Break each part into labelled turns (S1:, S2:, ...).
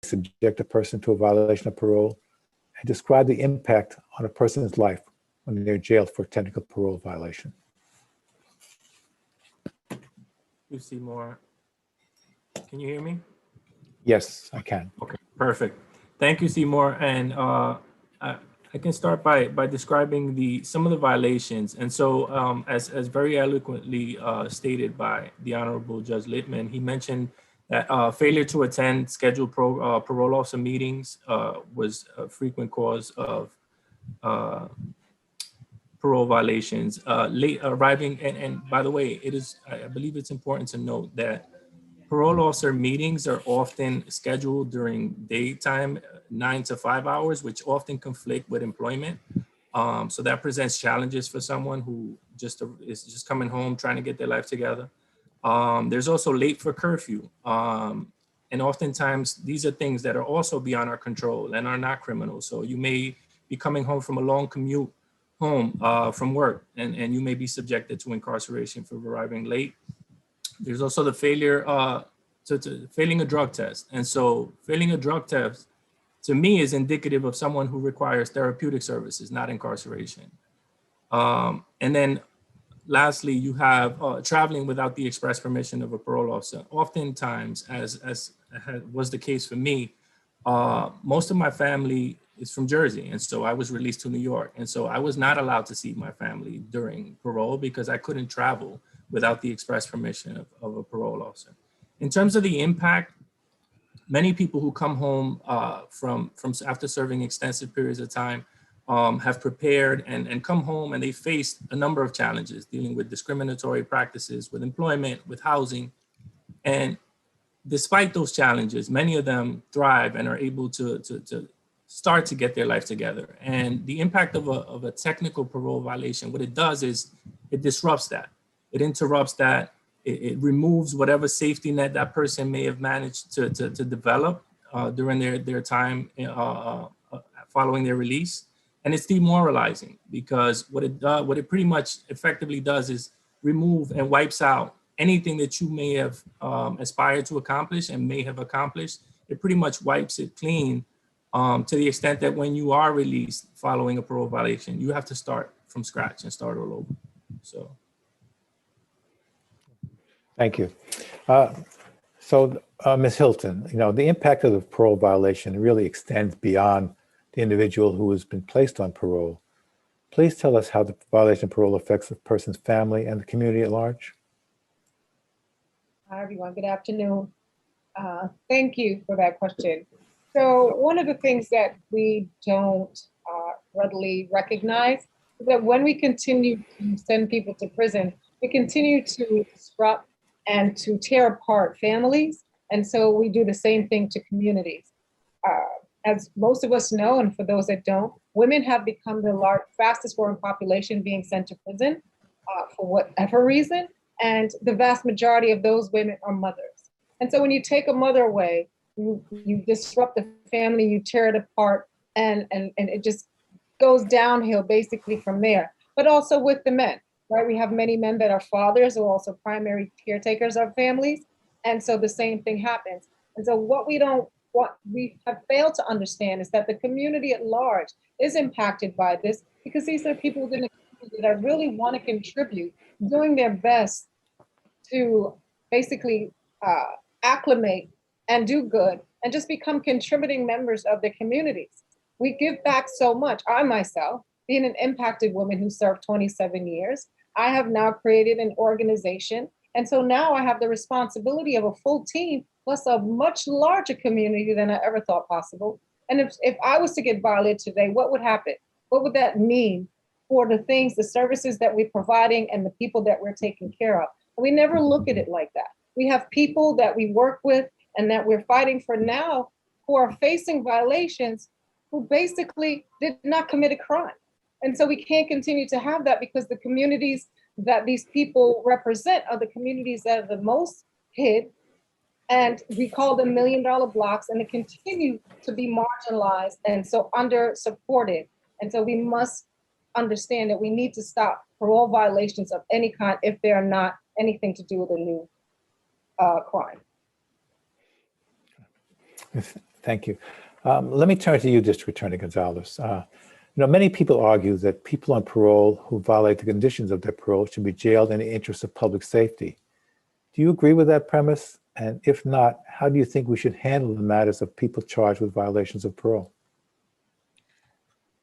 S1: subject a person to a violation of parole, and describe the impact on a person's life when they're jailed for a technical parole violation.
S2: You see more. Can you hear me?
S1: Yes, I can.
S2: Okay, perfect. Thank you, Seymour. And I can start by describing some of the violations. And so as very eloquently stated by the Honorable Judge Littman, he mentioned that failure to attend scheduled parole officer meetings was a frequent cause of parole violations. Late arriving, and by the way, I believe it's important to note that parole officer meetings are often scheduled during daytime, 9 to 5 hours, which often conflict with employment. So that presents challenges for someone who is just coming home trying to get their life together. There's also late for curfew. And oftentimes these are things that are also beyond our control and are not criminal. So you may be coming home from a long commute home from work, and you may be subjected to incarceration for arriving late. There's also the failure failing a drug test. And so failing a drug test to me is indicative of someone who requires therapeutic services, not incarceration. And then lastly, you have traveling without the express permission of a parole officer. Oftentimes, as was the case for me, most of my family is from Jersey. And so I was released to New York. And so I was not allowed to see my family during parole because I couldn't travel without the express permission of a parole officer. In terms of the impact, many people who come home from after serving extensive periods of time have prepared and come home, and they faced a number of challenges dealing with discriminatory practices, with employment, with housing. And despite those challenges, many of them thrive and are able to start to get their life together. And the impact of a technical parole violation, what it does is it disrupts that. It interrupts that. It removes whatever safety net that person may have managed to develop during their time following their release. And it's demoralizing because what it pretty much effectively does is remove and wipes out anything that you may have aspired to accomplish and may have accomplished. It pretty much wipes it clean to the extent that when you are released following a parole violation, you have to start from scratch and start all over. So.
S1: Thank you. Ms. Hilton, the impact of the parole violation really extends beyond the individual who has been placed on parole. Please tell us how the violation of parole affects the person's family and the community at large.
S3: Hi, everyone. Good afternoon. Thank you for that question. So one of the things that we don't readily recognize is that when we continue to send people to prison, we continue to disrupt and to tear apart families. And so we do the same thing to communities. As most of us know, and for those that don't, women have become the fastest growing population being sent to prison for whatever reason. And the vast majority of those women are mothers. And so when you take a mother away, you disrupt the family, you tear it apart, and it just goes downhill basically from there. But also with the men. Right, we have many men that are fathers who are also primary caretakers of families, and so the same thing happens. And so what we have failed to understand is that the community at large is impacted by this because these are people within the community that really want to contribute, doing their best to basically acclimate and do good and just become contributing members of the communities. We give back so much. I myself, being an impacted woman who served 27 years, I have now created an organization. And so now I have the responsibility of a full team plus a much larger community than I ever thought possible. And if I was to get violated today, what would happen? What would that mean for the services that we're providing and the people that we're taking care of? We never look at it like that. We have people that we work with and that we're fighting for now who are facing violations who basically did not commit a crime. And so we can't continue to have that because the communities that these people represent are the communities that are the most hid. And we call them $1 million blocks, and they continue to be marginalized and so under supported. And so we must understand that we need to stop parole violations of any kind if they are not anything to do with a new crime.
S1: Thank you. Let me turn to you, District Attorney Gonzalez. Many people argue that people on parole who violate the conditions of their parole should be jailed in the interest of public safety. Do you agree with that premise? And if not, how do you think we should handle the matters of people charged with violations of parole?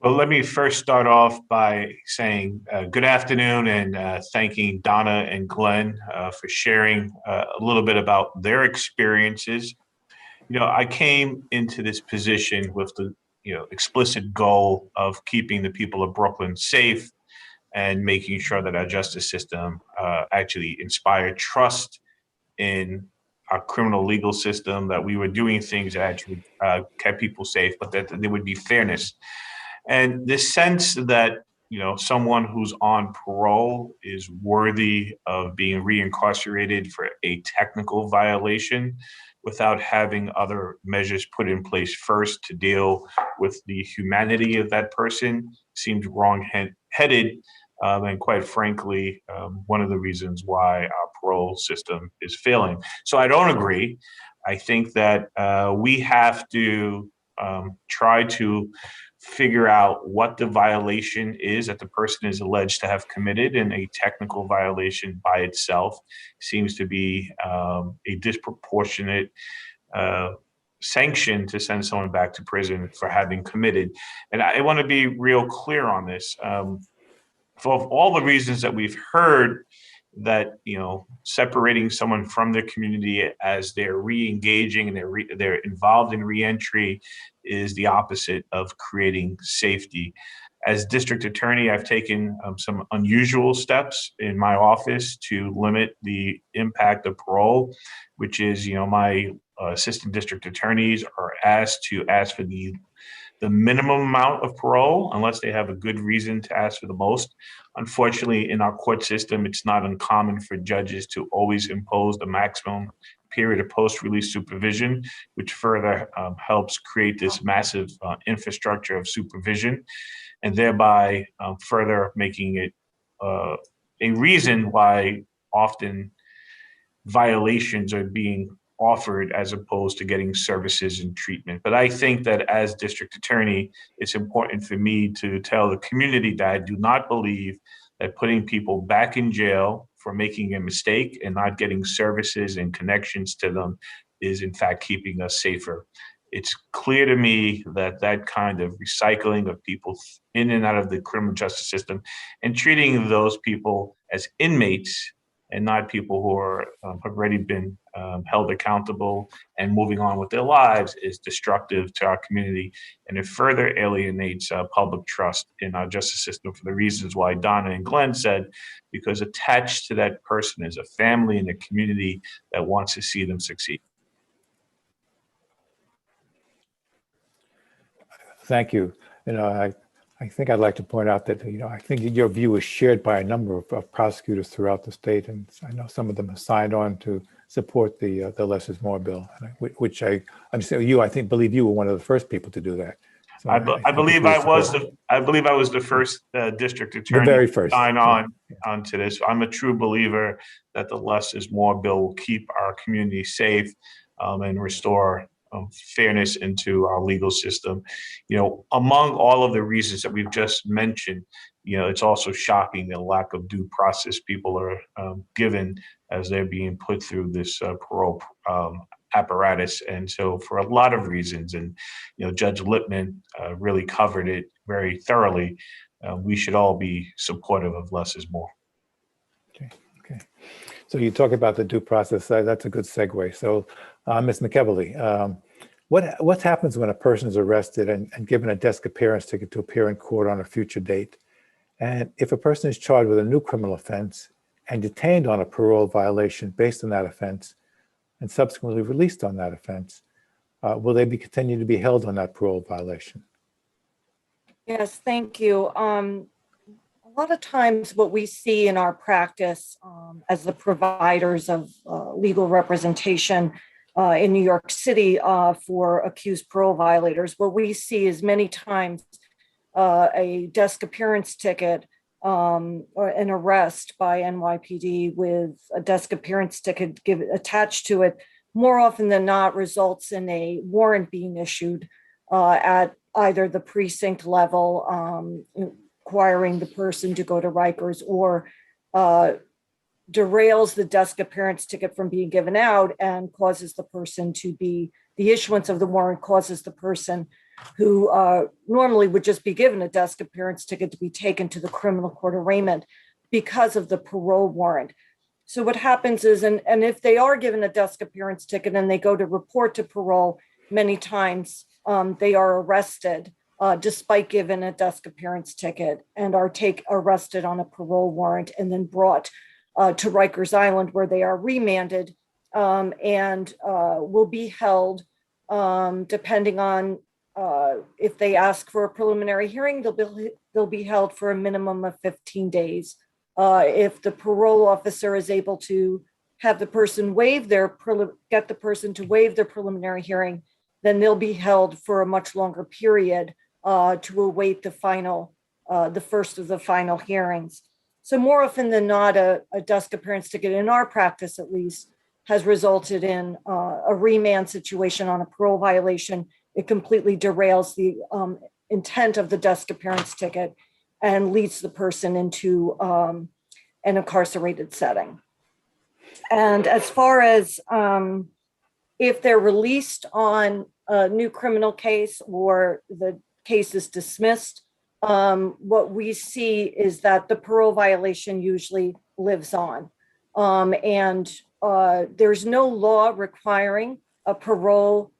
S4: Well, let me first start off by saying good afternoon and thanking Donna and Glenn for sharing a little bit about their experiences. I came into this position with the explicit goal of keeping the people of Brooklyn safe and making sure that our justice system actually inspired trust in our criminal legal system, that we were doing things that actually kept people safe, but that there would be fairness. And this sense that, someone who's on parole is worthy of being reincarcerated for a technical violation without having other measures put in place first to deal with the humanity of that person seems wrong-headed. And quite frankly, one of the reasons why our parole system is failing. So I don't agree. I think that we have to try to figure out what the violation is that the person is alleged to have committed, and a technical violation by itself seems to be a disproportionate sanction to send someone back to prison for having committed. And I want to be real clear on this. For all the reasons that we've heard, that separating someone from their community as they're re-engaging and they're involved in re-entry is the opposite of creating safety. As district attorney, I've taken some unusual steps in my office to limit the impact of parole, which is my assistant district attorneys are asked to ask for the minimum amount of parole unless they have a good reason to ask for the most. Unfortunately, in our court system, it's not uncommon for judges to always impose the maximum period of post-release supervision, which further helps create this massive infrastructure of supervision, and thereby further making it a reason why often violations are being offered as opposed to getting services and treatment. But I think that as district attorney, it's important for me to tell the community that I do not believe that putting people back in jail for making a mistake and not getting services and connections to them is in fact keeping us safer. It's clear to me that that kind of recycling of people in and out of the criminal justice system and treating those people as inmates and not people who are have already been held accountable and moving on with their lives is destructive to our community, and it further alienates public trust in our justice system for the reasons why Donna and Glenn said, because attached to that person is a family and a community that wants to see them succeed.
S1: Thank you. I think I'd like to point out that, I think your view is shared by a number of prosecutors throughout the state. And I know some of them have signed on to support the less is more bill, which I believe you were one of the first people to do that. So
S4: I believe I was the first district attorney
S1: very first.
S4: to sign on to this. I'm a true believer that the less is more bill will keep our community safe and restore fairness into our legal system. Among all of the reasons that we've just mentioned, it's also shocking the lack of due process people are given as they're being put through this parole apparatus. And so for a lot of reasons, and Judge Lippman really covered it very thoroughly, we should all be supportive of less is more.
S1: Okay. So you talk about the due process. That's a good segue. So Ms. McEvely, what happens when a person is arrested and given a desk appearance ticket to appear in court on a future date? And if a person is charged with a new criminal offense and detained on a parole violation based on that offense and subsequently released on that offense, will they continue to be held on that parole violation?
S5: Yes, thank you. A lot of times what we see in our practice as the providers of legal representation in New York City for accused parole violators, what we see is many times a desk appearance ticket or an arrest by NYPD with a desk appearance ticket attached to it more often than not results in a warrant being issued at either the precinct level, requiring the person to go to Rikers, or derails the desk appearance ticket from being given out and causes the person to be, the issuance of the warrant causes the person who normally would just be given a desk appearance ticket to be taken to the criminal court arraignment because of the parole warrant. So what happens is, and if they are given a desk appearance ticket and they go to report to parole, many times they are arrested despite given a desk appearance ticket, and are arrested on a parole warrant and then brought to Rikers Island, where they are remanded and will be held, depending on if they ask for a preliminary hearing, they'll be held for a minimum of 15 days. If the parole officer is able to have the person get the person to waive their preliminary hearing, then they'll be held for a much longer period to await the first of the final hearings. So more often than not, a desk appearance ticket, in our practice at least, has resulted in a remand situation on a parole violation. It completely derails the intent of the desk appearance ticket and leads the person into an incarcerated setting. And as far as if they're released on a new criminal case or the case is dismissed, what we see is that the parole violation usually lives on. There's no law requiring a parole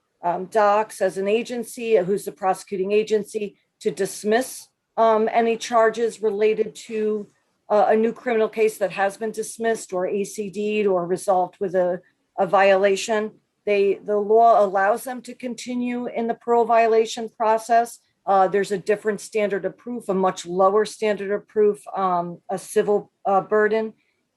S5: docs as an agency, who's the prosecuting agency, to dismiss any charges related to a new criminal case that has been dismissed or ACD'd or resolved with a violation. The law allows them to continue in the parole violation process. There's a different standard of proof, a much lower standard of proof, a civil burden,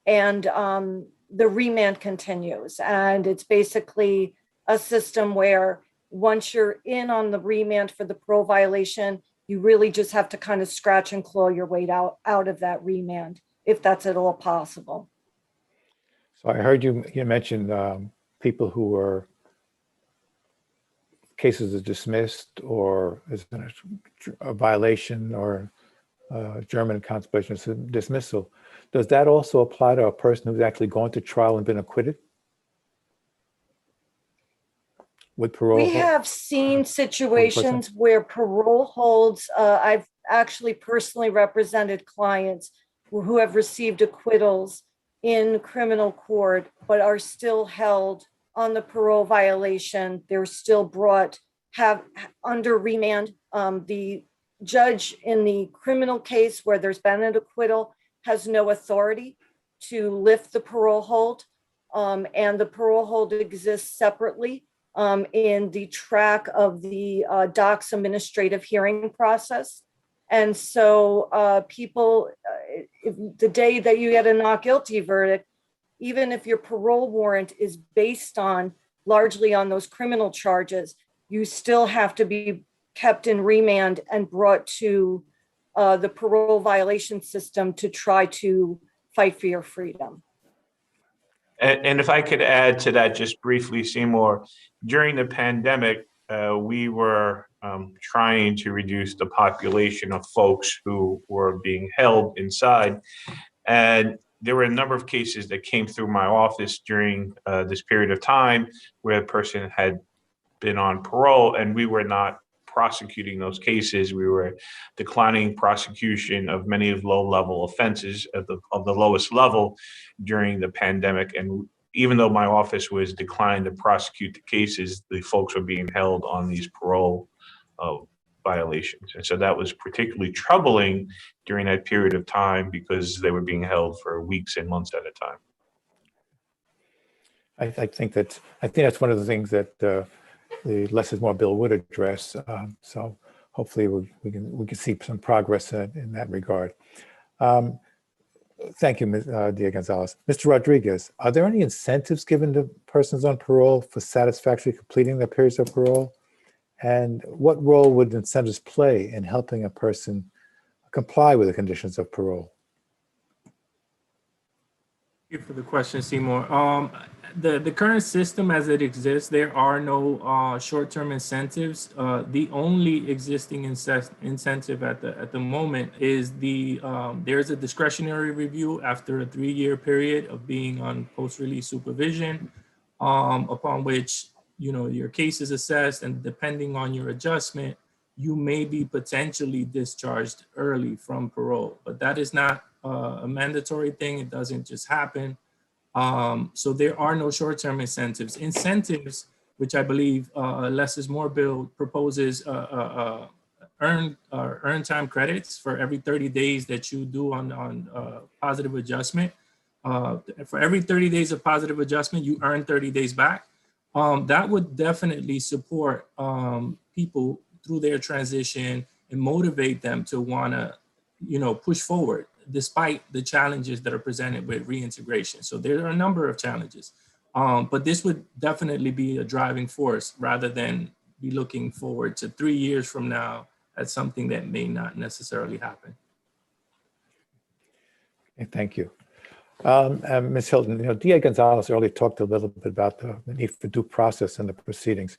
S5: and the remand continues. And it's basically a system where once you're in on the remand for the parole violation, you really just have to kind of scratch and claw your way out of that remand, if that's at all possible.
S1: So I heard you mentioned people who were cases are dismissed or is a violation or German contemplation dismissal. Does that also apply to a person who's actually gone to trial and been acquitted with parole?
S5: We have seen situations where parole holds. I've actually personally represented clients who have received acquittals in criminal court, but are still held on the parole violation. They're still under remand. The judge in the criminal case where there's been an acquittal has no authority to lift the parole hold. And the parole hold exists separately in the track of the DOC's administrative hearing process. And so people, if the day that you get a not guilty verdict, even if your parole warrant is based largely on those criminal charges, you still have to be kept in remand and brought to the parole violation system to try to fight for your freedom.
S4: And if I could add to that just briefly, Seymour, during the pandemic, we were trying to reduce the population of folks who were being held inside. And there were a number of cases that came through my office during this period of time where a person had been on parole, and we were not prosecuting those cases. We were declining prosecution of many of low-level offenses of the lowest level during the pandemic. And even though my office was declined to prosecute the cases, the folks were being held on these parole violations. And so that was particularly troubling during that period of time because they were being held for weeks and months at a time.
S1: I think that's one of the things that the less is more bill would address. So hopefully we can see some progress in that regard. Thank you, Ms. Diaz-Gonzalez. Mr. Rodriguez, are there any incentives given to persons on parole for satisfactorily completing their periods of parole? And what role would incentives play in helping a person comply with the conditions of parole?
S2: Thank you for the question, Seymour. The current system as it exists, there are no short-term incentives. The only existing incentive at the moment is there's a discretionary review after a 3-year period of being on post-release supervision, upon which your case is assessed, and depending on your adjustment, you may be potentially discharged early from parole. But that is not a mandatory thing. It doesn't just happen. So there are no short-term incentives. Incentives, which I believe less is more bill proposes earn time credits for every 30 days that you do on positive adjustment. For every 30 days of positive adjustment, you earn 30 days back. That would definitely support people through their transition and motivate them to want to, push forward despite the challenges that are presented with reintegration. So there are a number of challenges, but this would definitely be a driving force rather than be looking forward to 3 years from now at something that may not necessarily happen.
S1: Okay, thank you. Ms. Hilton, D.A. Gonzalez earlier talked a little bit about the need for due process in the proceedings.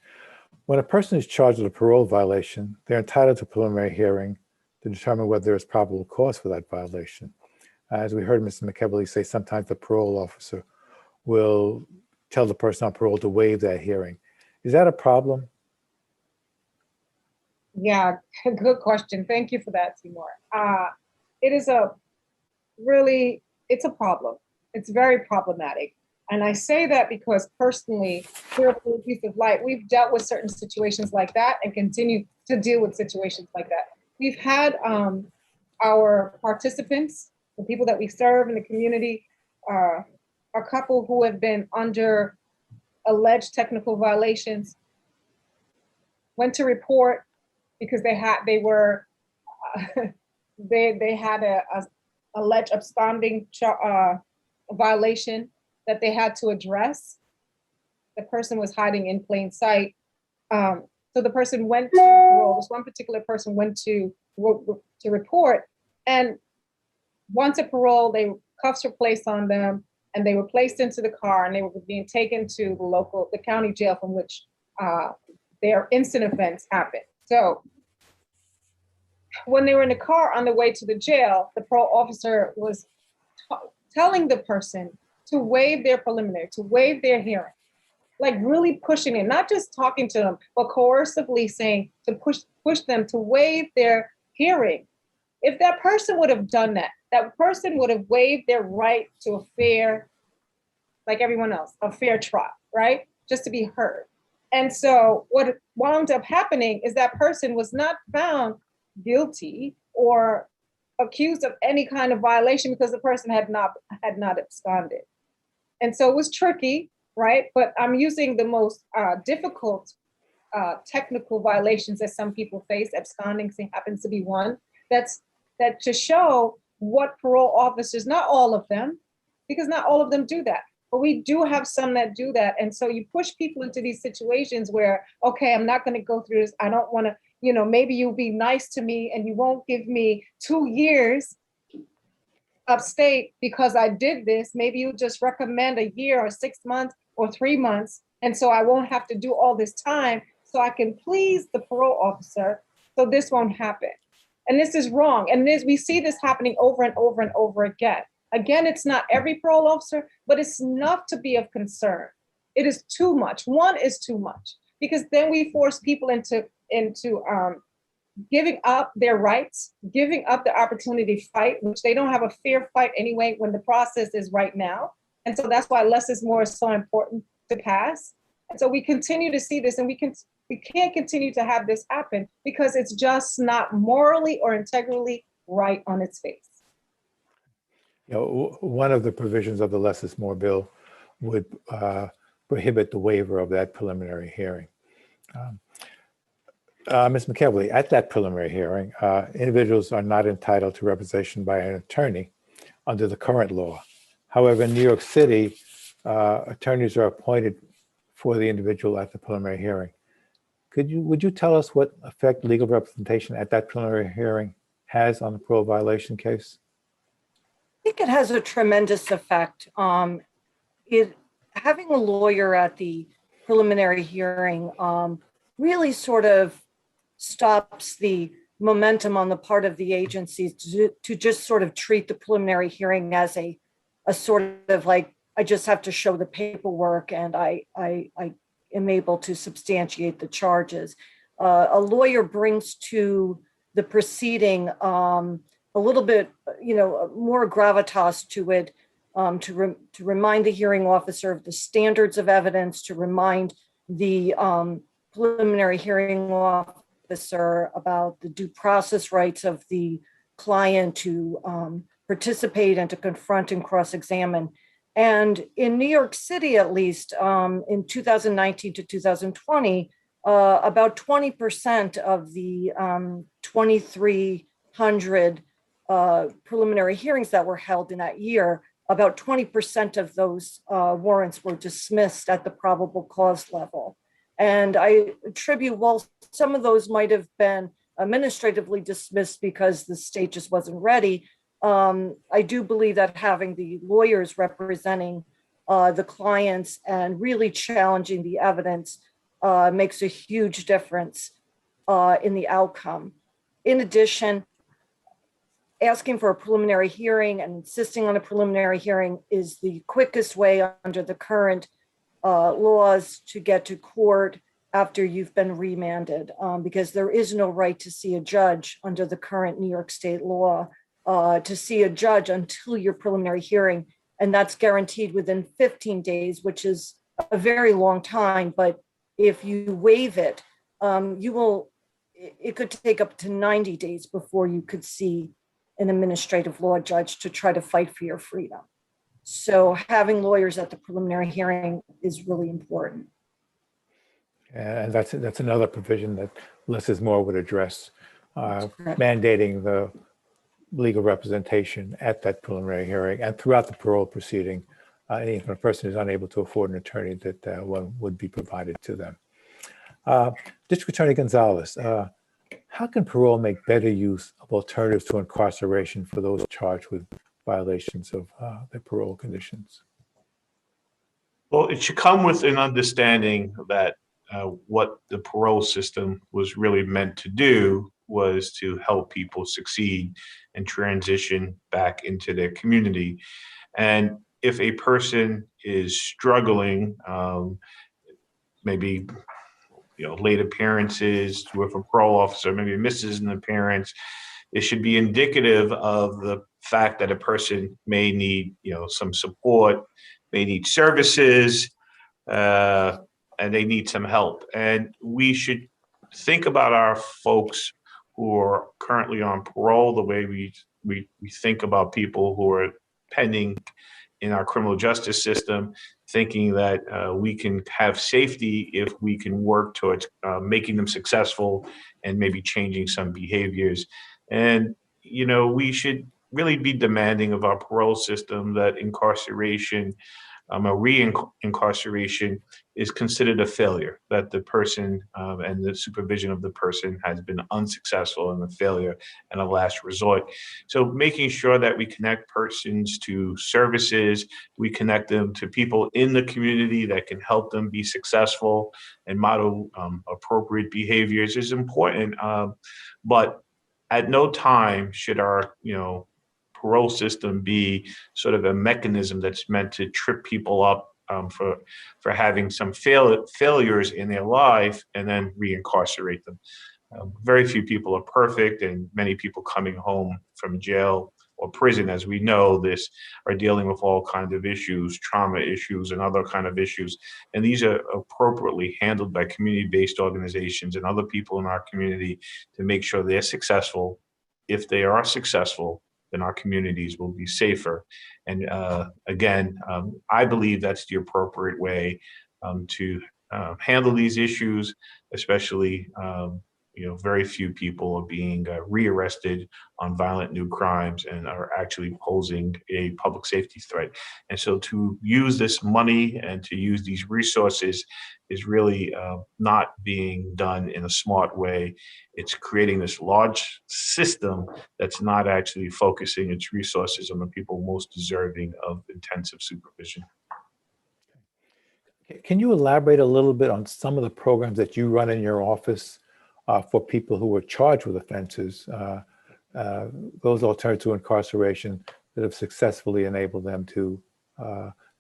S1: When a person is charged with a parole violation, they're entitled to a preliminary hearing to determine whether there is probable cause for that violation. As we heard Mr. McEvely say, sometimes the parole officer will tell the person on parole to waive that hearing. Is that a problem?
S3: Yeah, good question. Thank you for that, Seymour. It is it's a problem. It's very problematic. And I say that because personally, here at the Youth of Light, we've dealt with certain situations like that and continue to deal with situations like that. We've had our participants, the people that we serve in the community, a couple who have been under alleged technical violations, went to report because they had a alleged absconding violation that they had to address. The person was hiding in plain sight. So the person went to parole. This one particular person went to report, and once at parole, cuffs were placed on them, and they were placed into the car, and they were being taken to the county jail from which their instant offense happened. So when they were in the car on the way to the jail, the parole officer was telling the person to waive their preliminary, to waive their hearing, like really pushing it, not just talking to them, but coercively saying to push them to waive their hearing. If that person would have done that, that person would have waived their right to a fair, like everyone else, a fair trial, right? Just to be heard. And so what wound up happening is that person was not found guilty or accused of any kind of violation because the person had not absconded. And so it was tricky, right? But I'm using the most difficult technical violations that some people face. Absconding happens to be one. That to show what parole officers, not all of them, because not all of them do that, but we do have some that do that. And so you push people into these situations where, okay, I'm not going to go through this. I don't want to, maybe you'll be nice to me and you won't give me 2 years upstate because I did this. Maybe you'll just recommend a year or 6 months or 3 months. And so I won't have to do all this time so I can please the parole officer. So this won't happen. And this is wrong. And we see this happening over and over and over again. Again, it's not every parole officer, but it's enough to be of concern. It is too much. One is too much because then we force people into giving up their rights, giving up the opportunity to fight, which they don't have a fair fight anyway when the process is right now. And so that's why less is more is so important to pass. And so we continue to see this, and we can't continue to have this happen because it's just not morally or integrally right on its face.
S1: One of the provisions of the less is more bill would prohibit the waiver of that preliminary hearing. Ms. McEvely, at that preliminary hearing, individuals are not entitled to representation by an attorney under the current law. However, in New York City, attorneys are appointed for the individual at the preliminary hearing. Would you tell us what effect legal representation at that preliminary hearing has on the parole violation case?
S5: think it has a tremendous effect. Having a lawyer at the preliminary hearing really sort of stops the momentum on the part of the agencies to just sort of treat the preliminary hearing as a sort of like, I just have to show the paperwork and I am able to substantiate the charges. A lawyer brings to the proceeding a little bit, more gravitas to it, to remind the hearing officer of the standards of evidence, to remind the preliminary hearing officer about the due process rights of the client to participate and to confront and cross-examine. And in New York City, at least, in 2019 to 2020, about 20% of the 2,300 preliminary hearings that were held in that year, about 20% of those warrants were dismissed at the probable cause level. And I attribute, well, some of those might have been administratively dismissed because the state just wasn't ready. I do believe that having the lawyers representing the clients and really challenging the evidence makes a huge difference in the outcome. In addition, asking for a preliminary hearing and insisting on a preliminary hearing is the quickest way under the current laws to get to court after you've been remanded, because there is no right to see a judge under the current New York State law, to see a judge until your preliminary hearing. And that's guaranteed within 15 days, which is a very long time. But if you waive it, it could take up to 90 days before you could see an administrative law judge to try to fight for your freedom. So having lawyers at the preliminary hearing is really important.
S1: And that's another provision that Liz Moore would address, mandating the legal representation at that preliminary hearing and throughout the parole proceeding. If a person is unable to afford an attorney, that one would be provided to them. District Attorney Gonzalez, how can parole make better use of alternatives to incarceration for those charged with violations of their parole conditions?
S4: Well, it should come with an understanding that what the parole system was really meant to do was to help people succeed and transition back into their community. And if a person is struggling, maybe late appearances with a parole officer, maybe misses an appearance, it should be indicative of the fact that a person may need some support, may need services, and they need some help. And we should think about our folks who are currently on parole the way we think about people who are pending in our criminal justice system, thinking that we can have safety if we can work towards making them successful and maybe changing some behaviors. And, we should really be demanding of our parole system that incarceration, a re-incarceration, is considered a failure, that the person and the supervision of the person has been unsuccessful and a failure and a last resort. So making sure that we connect persons to services, we connect them to people in the community that can help them be successful and model appropriate behaviors is important. But at no time should our, parole system be sort of a mechanism that's meant to trip people up for having some failures in their life and then reincarcerate them. Very few people are perfect, and many people coming home from jail or prison, as we know this, are dealing with all kinds of issues, trauma issues and other kind of issues. And these are appropriately handled by community-based organizations and other people in our community to make sure they're successful. If they are successful, then our communities will be safer. And again, I believe that's the appropriate way to handle these issues, especially very few people are being rearrested on violent new crimes and are actually posing a public safety threat. And so to use this money and to use these resources is really not being done in a smart way. It's creating this large system that's not actually focusing its resources on the people most deserving of intensive supervision.
S1: Can you elaborate a little bit on some of the programs that you run in your office for people who are charged with offenses, those alternatives to incarceration that have successfully enabled them to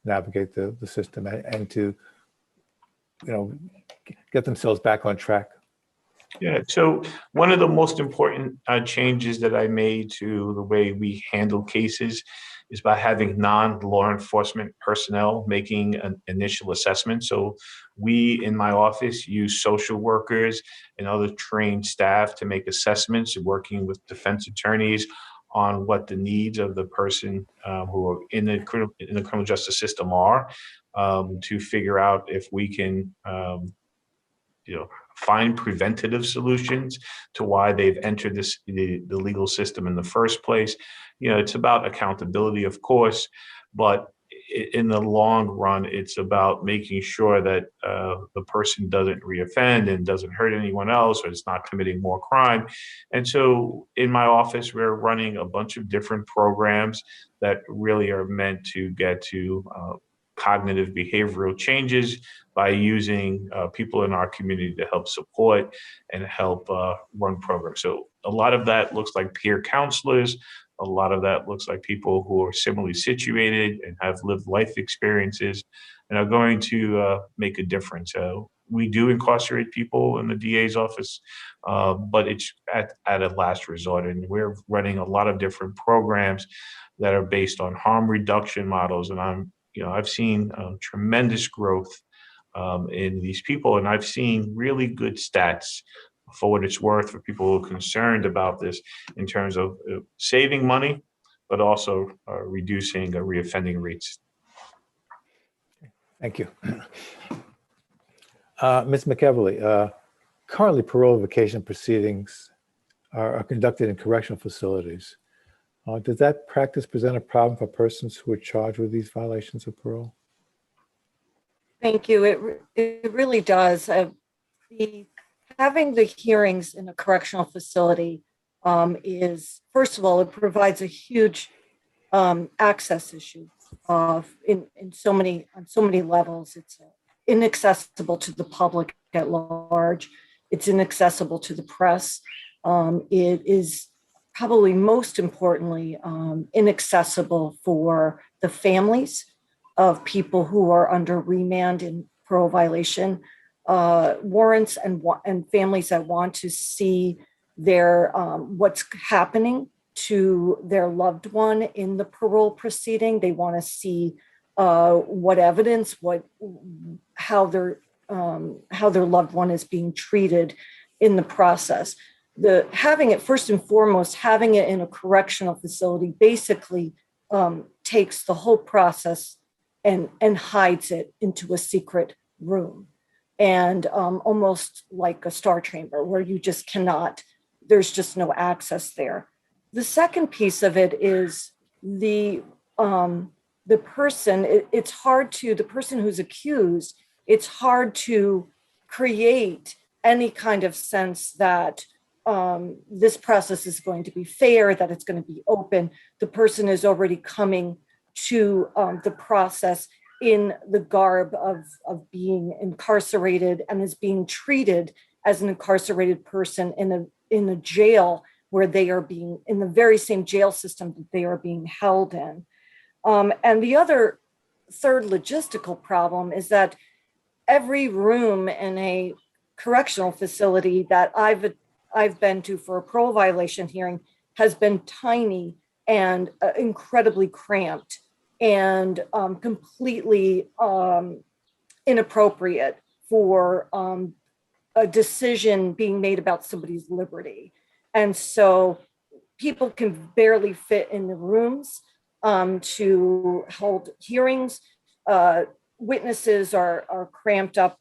S1: navigate the system and to, get themselves back on track?
S4: Yeah, so one of the most important changes that I made to the way we handle cases is by having non-law enforcement personnel making an initial assessment. So we in my office use social workers and other trained staff to make assessments, working with defense attorneys on what the needs of the person who are in the criminal justice system are, to figure out if we can find preventative solutions to why they've entered the legal system in the first place. It's about accountability, of course, but in the long run, it's about making sure that the person doesn't reoffend and doesn't hurt anyone else, or is not committing more crime. And so in my office, we're running a bunch of different programs that really are meant to get to cognitive behavioral changes by using people in our community to help support and help run programs. So a lot of that looks like peer counselors. A lot of that looks like people who are similarly situated and have lived life experiences and are going to make a difference. We do incarcerate people in the DA's office, but it's at a last resort. And we're running a lot of different programs that are based on harm reduction models. And I've seen tremendous growth in these people, and I've seen really good stats for what it's worth for people who are concerned about this in terms of saving money, but also reducing reoffending rates.
S1: Thank you. Ms. McEverly, currently parole revocation proceedings are conducted in correctional facilities. Does that practice present a problem for persons who are charged with these violations of parole?
S5: Thank you. It really does. Having the hearings in a correctional facility is, first of all, it provides a huge access issue on so many levels. It's inaccessible to the public at large. It's inaccessible to the press. It is probably most importantly inaccessible for the families of people who are under remand in parole violation warrants and families that want to see their what's happening to their loved one in the parole proceeding. They want to see what evidence, how their loved one is being treated in the process. Having it, first and foremost, having it in a correctional facility basically takes the whole process and hides it into a secret room, and almost like a star chamber where you just cannot, there's just no access there. The second piece of it is the person, it's hard to, the person who's accused, it's hard to create any kind of sense that this process is going to be fair, that it's going to be open. The person is already coming to the process in the garb of being incarcerated and is being treated as an incarcerated person in a jail where they are being, in the very same jail system that they are being held in. And the third logistical problem is that every room in a correctional facility that I've been to for a parole violation hearing has been tiny and incredibly cramped and completely inappropriate for a decision being made about somebody's liberty. And so people can barely fit in the rooms to hold hearings. Witnesses are cramped up,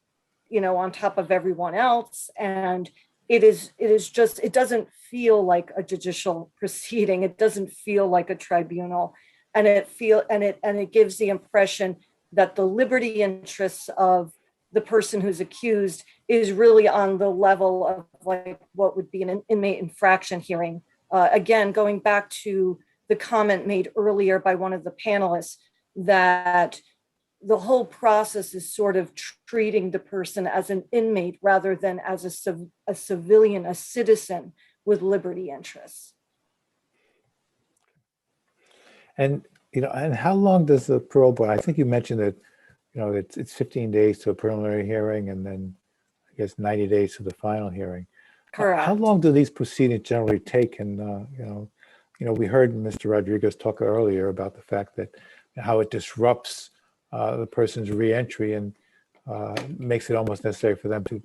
S5: on top of everyone else. And it is just, it doesn't feel like a judicial proceeding. It doesn't feel like a tribunal. And it gives the impression that the liberty interests of the person who's accused is really on the level of like what would be an inmate infraction hearing. Again, going back to the comment made earlier by one of the panelists, that the whole process is sort of treating the person as an inmate rather than as a civilian, a citizen with liberty interests.
S1: And, and how long does the parole board, I think you mentioned that, it's 15 days to a preliminary hearing and then I guess 90 days to the final hearing.
S5: Correct.
S1: How long do these proceedings generally take? And, we heard Mr. Rodriguez talk earlier about the fact that how it disrupts the person's reentry and makes it almost necessary for them to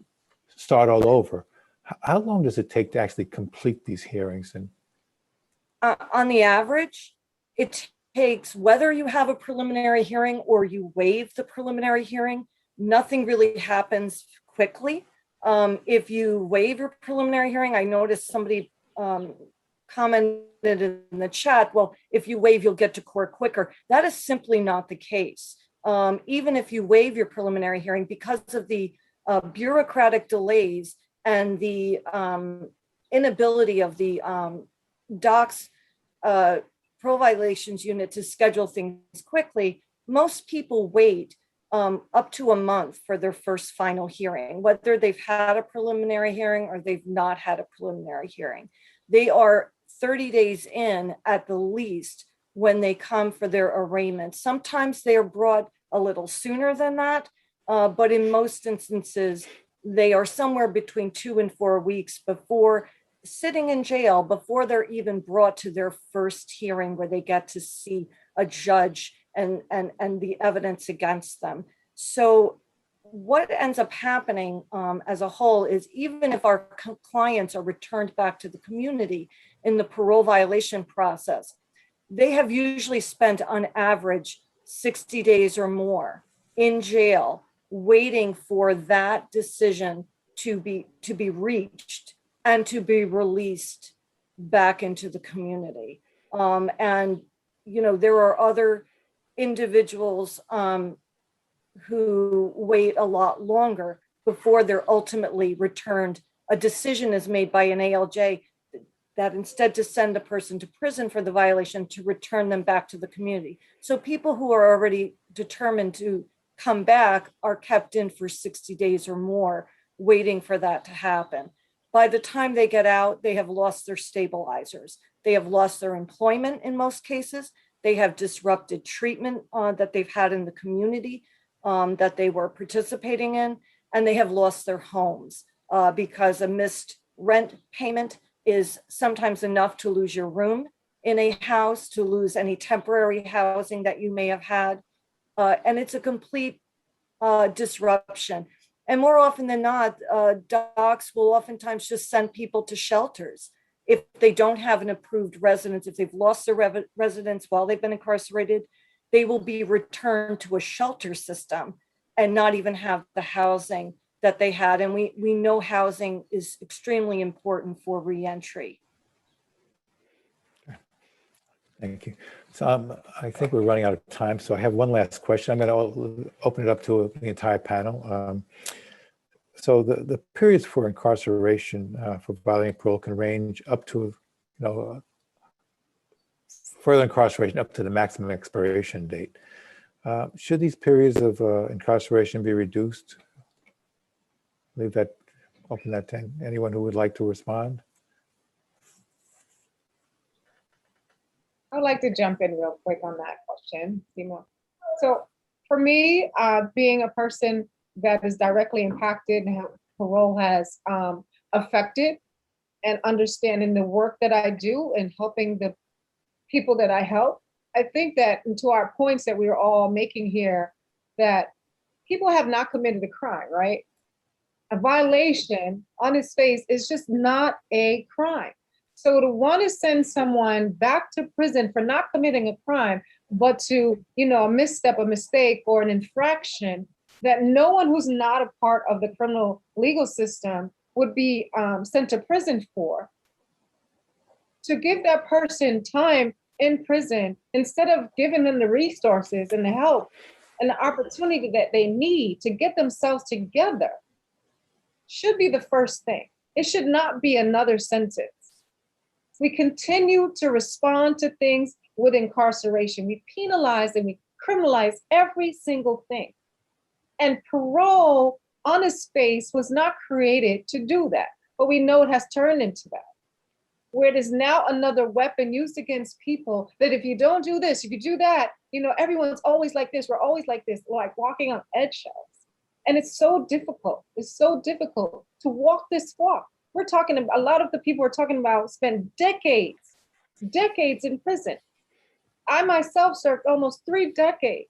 S1: start all over. How long does it take to actually complete these hearings? And
S5: on the average, it takes, whether you have a preliminary hearing or you waive the preliminary hearing, nothing really happens quickly. If you waive your preliminary hearing, I noticed somebody commented in the chat, well, if you waive, you'll get to court quicker. That is simply not the case. Even if you waive your preliminary hearing, because of the bureaucratic delays and the inability of the DOC's Pro Violations Unit to schedule things quickly, most people wait up to a month for their first final hearing, whether they've had a preliminary hearing or they've not had a preliminary hearing. They are 30 days in at the least when they come for their arraignment. Sometimes they are brought a little sooner than that, but in most instances, they are somewhere between 2 and 4 weeks before sitting in jail, before they're even brought to their first hearing where they get to see a judge and the evidence against them. So what ends up happening as a whole is, even if our clients are returned back to the community in the parole violation process, they have usually spent on average 60 days or more in jail waiting for that decision to be reached and to be released back into the community. And there are other individuals who wait a lot longer before they're ultimately returned. A decision is made by an ALJ that instead to send a person to prison for the violation, to return them back to the community. So people who are already determined to come back are kept in for 60 days or more, waiting for that to happen. By the time they get out, they have lost their stabilizers. They have lost their employment in most cases. They have disrupted treatment that they've had in the community that they were participating in, and they have lost their homes because a missed rent payment is sometimes enough to lose your room in a house, to lose any temporary housing that you may have had. And it's a complete disruption. And more often than not, docs will oftentimes just send people to shelters. If they don't have an approved residence, if they've lost their residence while they've been incarcerated, they will be returned to a shelter system and not even have the housing that they had. And we know housing is extremely important for reentry.
S1: thank you. So I think we're running out of time. So I have one last question. I'm going to open it up to the entire panel. So the periods for incarceration for violating parole can range up to, further incarceration up to the maximum expiration date. Should these periods of incarceration be reduced? Open that to anyone who would like to respond.
S3: I'd like to jump in real quick on that question, Sima. So for me, being a person that is directly impacted and how parole has affected, and understanding the work that I do and helping the people that I help, I think that, and to our points that we are all making here, that people have not committed a crime, right? A violation on its face is just not a crime. So to want to send someone back to prison for not committing a crime, but to, a misstep, a mistake, or an infraction that no one who's not a part of the criminal legal system would be sent to prison for, to give that person time in prison instead of giving them the resources and the help and the opportunity that they need to get themselves together, should be the first thing. It should not be another sentence. We continue to respond to things with incarceration. We penalize and we criminalize every single thing. And parole on its face was not created to do that, but we know it has turned into that, where it is now another weapon used against people that if you don't do this, if you do that, everyone's always like this, we're always like this, like walking on eggshells. And it's so difficult. It's so difficult to walk this walk. We're talking about, a lot of the people we're talking about spend decades in prison. I myself served almost 3 decades.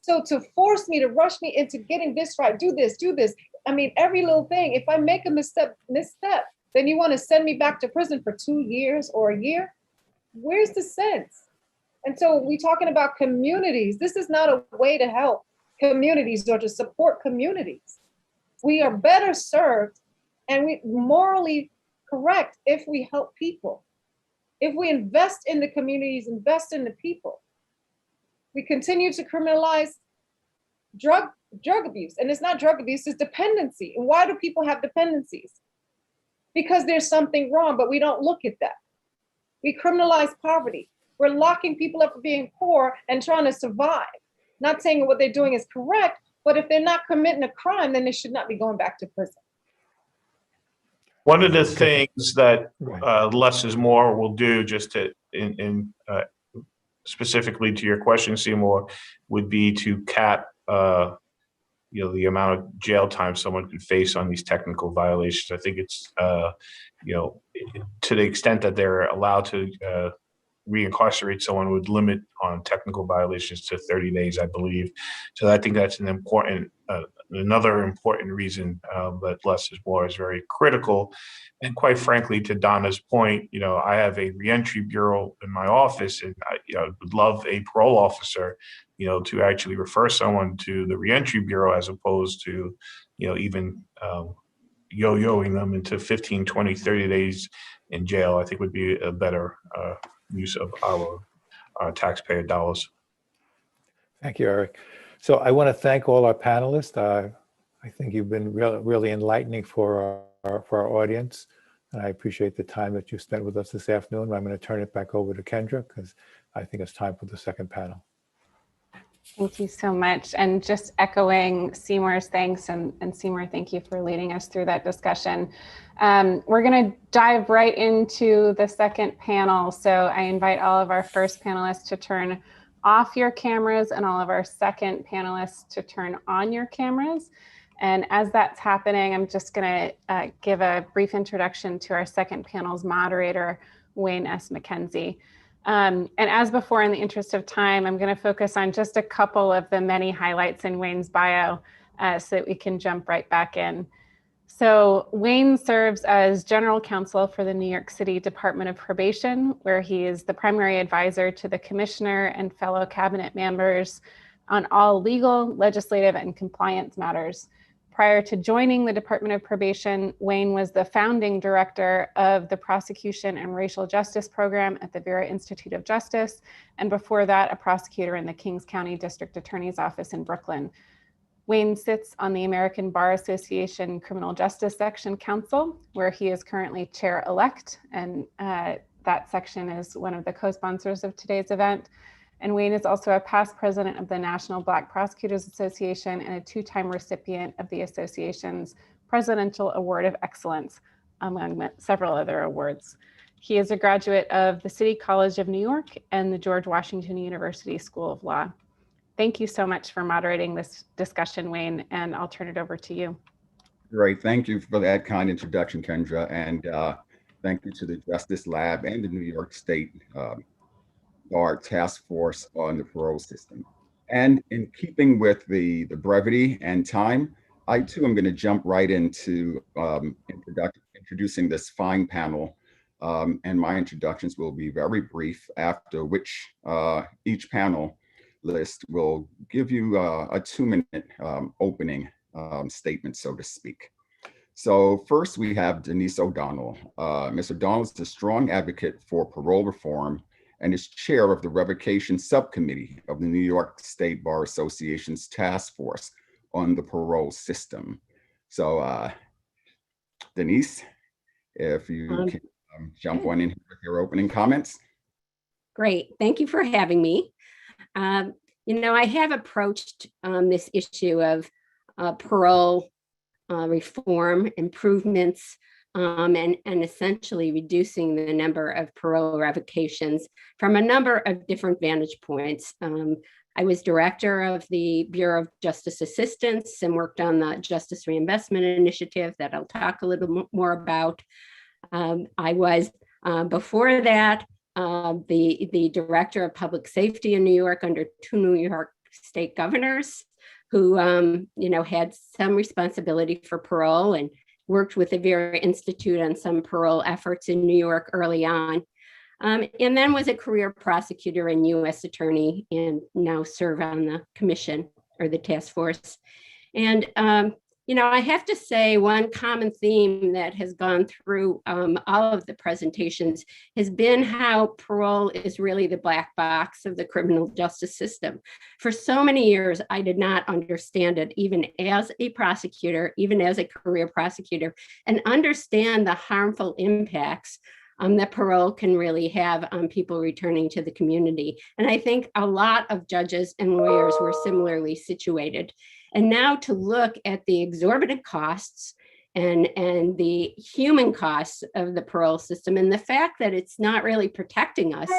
S3: So to force me, to rush me into getting this right, do this. I mean, every little thing, if I make a misstep, then you want to send me back to prison for 2 years or a year? Where's the sense? And so we're talking about communities. This is not a way to help communities or to support communities. We are better served and we morally correct if we help people. If we invest in the communities, invest in the people. We continue to criminalize drug abuse. And it's not drug abuse, it's dependency. And why do people have dependencies? Because there's something wrong, but we don't look at that. We criminalize poverty. We're locking people up for being poor and trying to survive. Not saying what they're doing is correct, but if they're not committing a crime, then they should not be going back to prison.
S4: One of the things that less is more will do, just to specifically to your question, Seymour, would be to cap the amount of jail time someone could face on these technical violations. I think it's to the extent that they're allowed to reincarcerate someone would limit on technical violations to 30 days, I believe. So I think that's an important, another important reason that less is more is very critical. And quite frankly, to Donna's point, I have a reentry bureau in my office, and I would love a parole officer, to actually refer someone to the reentry bureau as opposed to, even yo-yoing them into 15, 20, 30 days in jail. I think would be a better use of our taxpayer dollars.
S1: Thank you, Eric. So I want to thank all our panelists. I think you've been really enlightening for our audience. And I appreciate the time that you spent with us this afternoon. I'm going to turn it back over to Kendra because I think it's time for the second panel.
S6: Thank you so much. And just echoing Seymour's thanks, and Seymour, thank you for leading us through that discussion. We're going to dive right into the second panel. So I invite all of our first panelists to turn off your cameras and all of our second panelists to turn on your cameras. And as that's happening, I'm just going to give a brief introduction to our second panel's moderator, Wayne S. McKenzie. And as before, in the interest of time, I'm going to focus on just a couple of the many highlights in Wayne's bio so that we can jump right back in. So Wayne serves as general counsel for the New York City Department of Probation, where he is the primary advisor to the commissioner and fellow cabinet members on all legal, legislative, and compliance matters. Prior to joining the Department of Probation, Wayne was the founding director of the Prosecution and Racial Justice Program at the Vera Institute of Justice, and before that, a prosecutor in the Kings County District Attorney's Office in Brooklyn. Wayne sits on the American Bar Association Criminal Justice Section Council, where he is currently chair-elect, and that section is one of the co-sponsors of today's event. And Wayne is also a past president of the National Black Prosecutors Association and a 2-time recipient of the association's Presidential Award of Excellence, among several other awards. He is a graduate of the City College of New York and the George Washington University School of Law. Thank you so much for moderating this discussion, Wayne, and I'll turn it over to you.
S7: Great. Thank you for that kind introduction, Kendra, and thank you to the Justice Lab and the New York State Bar Task Force on the parole system. And in keeping with the brevity and time, I too am going to jump right into introducing this fine panel. And my introductions will be very brief, after which each panel list will give you a 2-minute opening statement, so to speak. So first we have Denise O'Donnell. Ms. O'Donnell is a strong advocate for parole reform and is chair of the revocation subcommittee of the New York State Bar Association's task force on the parole system. So Denise, if you can jump on in with your opening comments.
S8: Great, thank you for having me. I have approached this issue of parole reform improvements and essentially reducing the number of parole revocations from a number of different vantage points. I was director of the Bureau of Justice Assistance and worked on the Justice Reinvestment Initiative that I'll talk a little more about. I was, before that, the director of public safety in New York under 2 New York state governors who, had some responsibility for parole and worked with the Vera Institute on some parole efforts in New York early on. And then was a career prosecutor and U.S. attorney and now serve on the commission or the task force. And, I have to say one common theme that has gone through all of the presentations has been how parole is really the black box of the criminal justice system. For so many years, I did not understand it, even as a prosecutor, even as a career prosecutor, and understand the harmful impacts that parole can really have on people returning to the community. And I think a lot of judges and lawyers were similarly situated. And now to look at the exorbitant costs and the human costs of the parole system and the fact that it's not really protecting us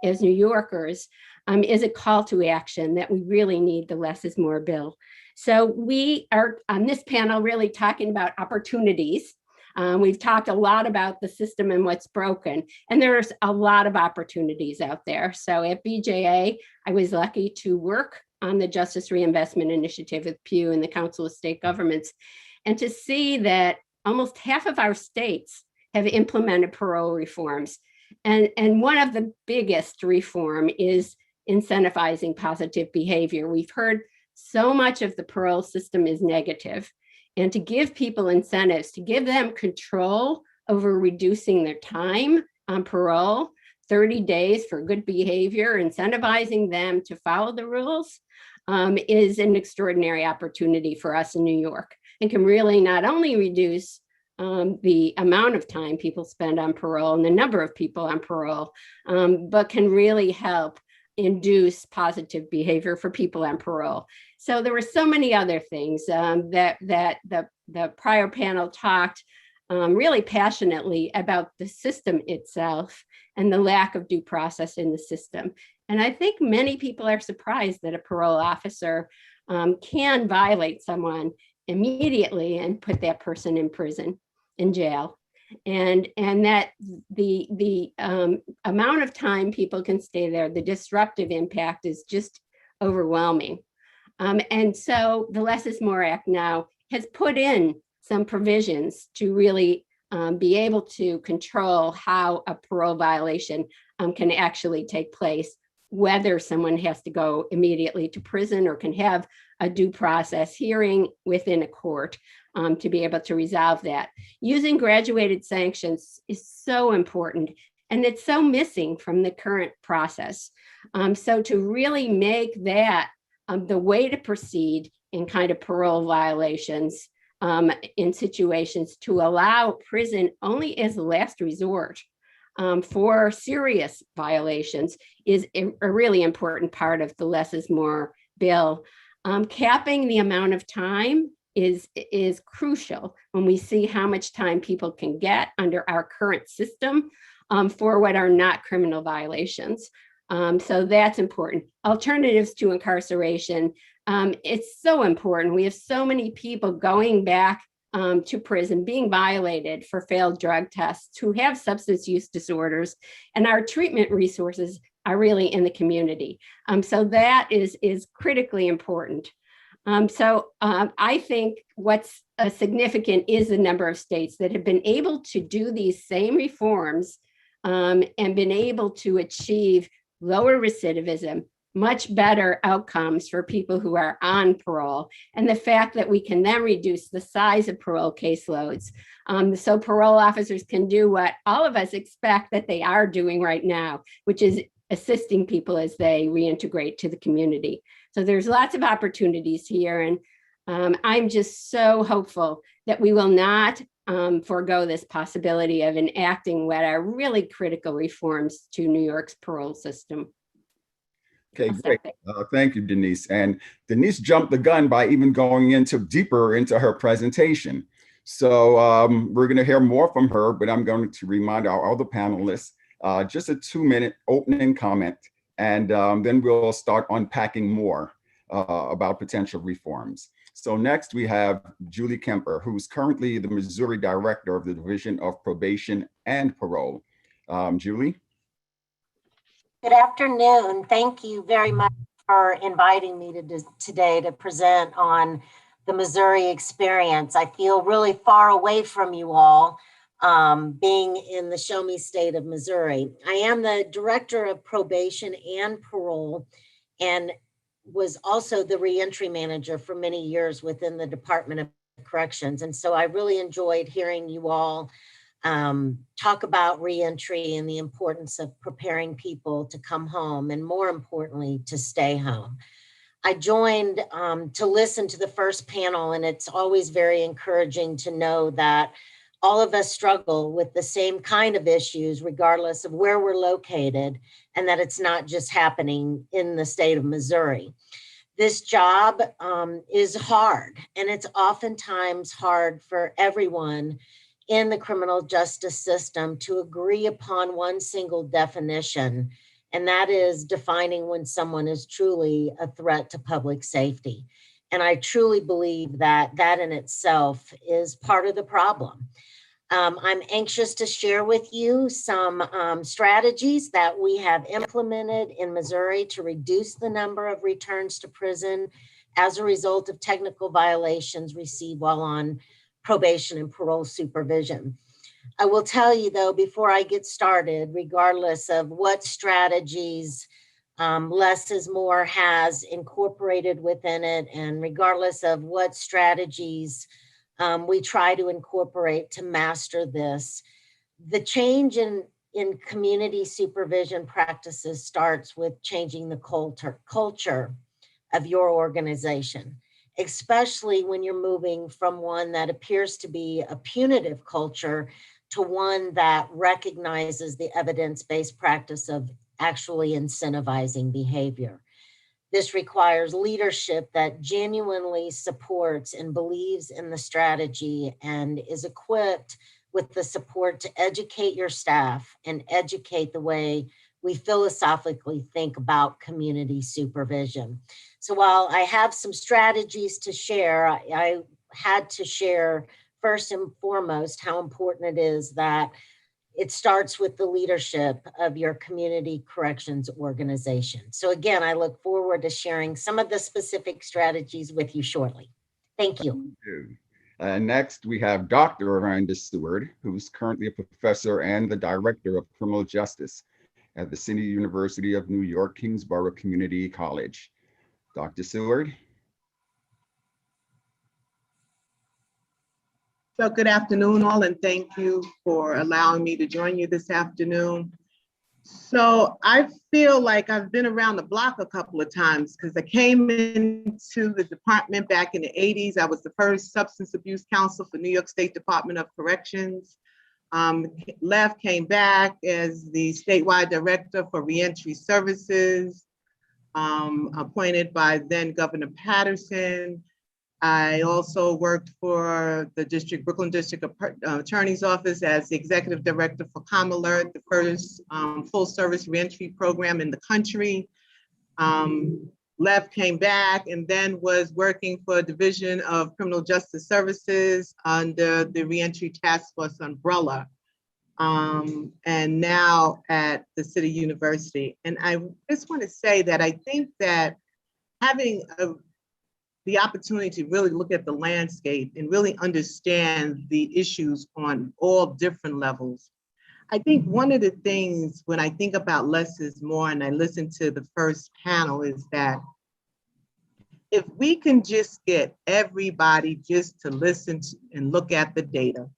S8: as New Yorkers is a call to action that we really need the less is more bill. So we are on this panel really talking about opportunities. We've talked a lot about the system and what's broken, and there's a lot of opportunities out there. So at BJA, I was lucky to work on the Justice Reinvestment Initiative with Pew and the Council of State Governments, and to see that almost half of our states have implemented parole reforms. And one of the biggest reform is incentivizing positive behavior. We've heard so much of the parole system is negative, and to give people incentives, to give them control over reducing their time on parole, 30 days for good behavior, incentivizing them to follow the rules is an extraordinary opportunity for us in New York, and can really not only reduce the amount of time people spend on parole and the number of people on parole, but can really help induce positive behavior for people on parole. So there were so many other things that the prior panel talked really passionately about the system itself and the lack of due process in the system. And I think many people are surprised that a parole officer can violate someone immediately and put that person in prison, in jail. And that the amount of time people can stay there, the disruptive impact is just overwhelming. And so the Less is More Act now has put in some provisions to really be able to control how a parole violation can actually take place, whether someone has to go immediately to prison or can have a due process hearing within a court to be able to resolve that. Using graduated sanctions is so important, and it's so missing from the current process. So to really make that the way to proceed in kind of parole violations in situations to allow prison only as a last resort for serious violations is a really important part of the Less is More bill. Capping the amount of time is crucial when we see how much time people can get under our current system for what are not criminal violations. So that's important. Alternatives to incarceration, it's so important. We have so many people going back to prison, being violated for failed drug tests, who have substance use disorders, and our treatment resources are really in the community. So that is critically important. I think what's significant is the number of states that have been able to do these same reforms and been able to achieve lower recidivism, much better outcomes for people who are on parole. And the fact that we can then reduce the size of parole caseloads. So parole officers can do what all of us expect that they are doing right now, which is assisting people as they reintegrate to the community. So there's lots of opportunities here. And I'm just so hopeful that we will not forego this possibility of enacting what are really critical reforms to New York's parole system.
S7: Okay, great. Thank you, Denise. And Denise jumped the gun by even going deeper into her presentation. So we're going to hear more from her, but I'm going to remind our other panelists just a 2-minute opening comment, and then we'll start unpacking more about potential reforms. So next we have Julie Kemper, who's currently the Missouri Director of the Division of Probation and Parole. Julie?
S9: Good afternoon. Thank you very much for inviting me today to present on the Missouri experience. I feel really far away from you all, being in the show me state of Missouri. I am the Director of Probation and Parole and was also the reentry manager for many years within the Department of Corrections. And so I really enjoyed hearing you all talk about reentry and the importance of preparing people to come home, and more importantly, to stay home. I joined to listen to the first panel, and it's always very encouraging to know that all of us struggle with the same kind of issues, regardless of where we're located, and that it's not just happening in the state of Missouri. This job is hard, and it's oftentimes hard for everyone in the criminal justice system to agree upon one single definition, and that is defining when someone is truly a threat to public safety. And I truly believe that that in itself is part of the problem. I'm anxious to share with you some strategies that we have implemented in Missouri to reduce the number of returns to prison as a result of technical violations received while on probation and parole supervision. I will tell you though, before I get started, regardless of what strategies Less is More has incorporated within it, and regardless of what strategies we try to incorporate to master this, the change in community supervision practices starts with changing the culture of your organization, especially when you're moving from one that appears to be a punitive culture to one that recognizes the evidence-based practice of actually incentivizing behavior. This requires leadership that genuinely supports and believes in the strategy and is equipped with the support to educate your staff and educate the way we philosophically think about community supervision. So while I have some strategies to share, I had to share first and foremost how important it is that it starts with the leadership of your community corrections organization. So again, I look forward to sharing some of the specific strategies with you shortly. Thank you.
S7: Next, we have Dr. Amanda Seward, who's currently a professor and the Director of Criminal Justice at the City University of New York, Kingsborough Community College. Dr. Seward.
S10: So good afternoon all, and thank you for allowing me to join you this afternoon. So I feel like I've been around the block a couple of times because I came into the department back in the 80s. I was the first substance abuse counsel for New York State Department of Corrections. Left, came back as the statewide director for reentry services, appointed by then Governor Patterson. I also worked for the Brooklyn District Attorney's Office as the executive director for ComAlert, the first full service reentry program in the country. Left, came back, and then was working for a division of criminal justice services under the reentry task force umbrella. And now at the City University. And I just want to say that I think that having the opportunity to really look at the landscape and really understand the issues on all different levels, I think one of the things when I think about less is more, and I listen to the first panel, is that if we can just get everybody just to listen to and look at the data,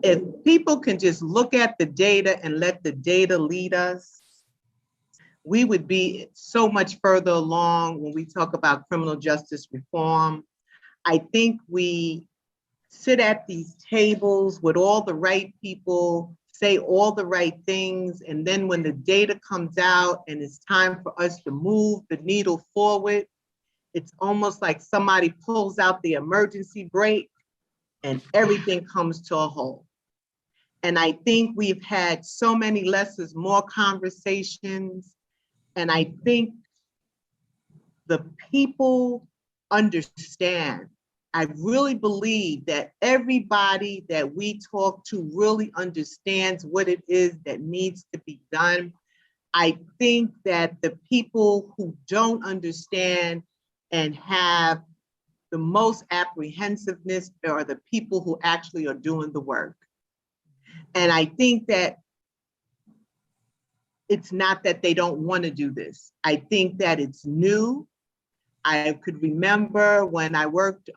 S10: if people can just look at the data and let the data lead us, we would be so much further along when we talk about criminal justice reform. I think we sit at these tables with all the right people, say all the right things, and then when the data comes out and it's time for us to move the needle forward, it's almost like somebody pulls out the emergency brake and everything comes to a halt. And I think we've had so many less is more conversations. And I think the people understand. I really believe that everybody that we talk to really understands what it is that needs to be done. I think that the people who don't understand and have the most apprehensiveness are the people who actually are doing the work. And I think that it's not that they don't want to do this. I think that it's new. I could remember when I worked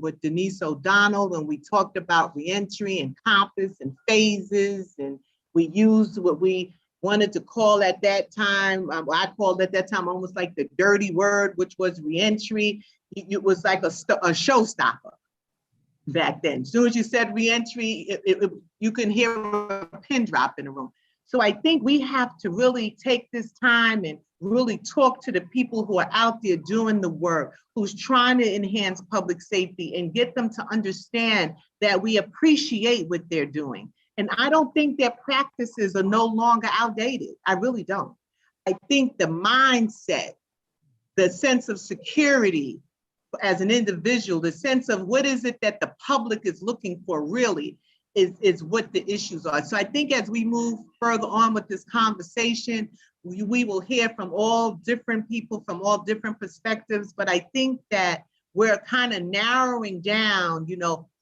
S10: with Denise O'Donnell, when we talked about reentry and compass and phases, and we used what we wanted to call at that time, I called at that time almost like the dirty word, which was reentry. It was like a showstopper back then. As soon as you said reentry, you can hear a pin drop in the room. So I think we have to really take this time and really talk to the people who are out there doing the work, who's trying to enhance public safety, and get them to understand that we appreciate what they're doing. And I don't think their practices are no longer outdated. I really don't. I think the mindset, the sense of security as an individual, the sense of what is it that the public is looking for really is what the issues are. So I think as we move further on with this conversation, we will hear from all different people from all different perspectives, but I think that we're kind of narrowing down,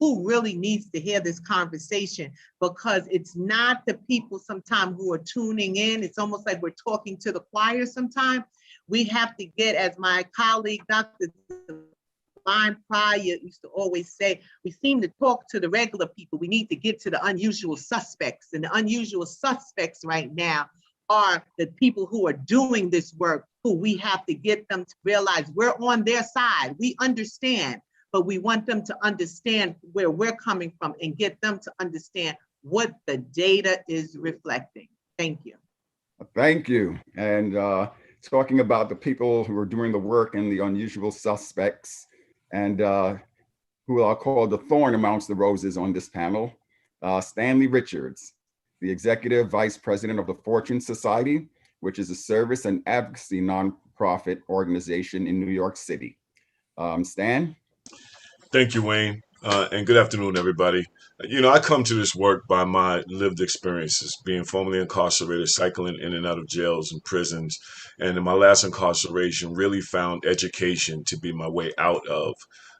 S10: who really needs to hear this conversation, because it's not the people sometimes who are tuning in. It's almost like we're talking to the choir sometimes. We have to get, as my colleague, Dr. Divine Pryor used to always say, we seem to talk to the regular people. We need to get to the unusual suspects. And the unusual suspects right now are the people who are doing this work, who we have to get them to realize we're on their side. We understand, but we want them to understand where we're coming from and get them to understand what the data is reflecting. Thank you.
S7: Thank you. And talking about the people who are doing the work and the unusual suspects, and who are called the thorn amongst the roses on this panel, Stanley Richards, the Executive Vice President of the Fortune Society, which is a service and advocacy nonprofit organization in New York City. Stan?
S11: Thank you, Wayne. And good afternoon, everybody. I come to this work by my lived experiences, being formerly incarcerated, cycling in and out of jails and prisons. And in my last incarceration, really found education to be my way out of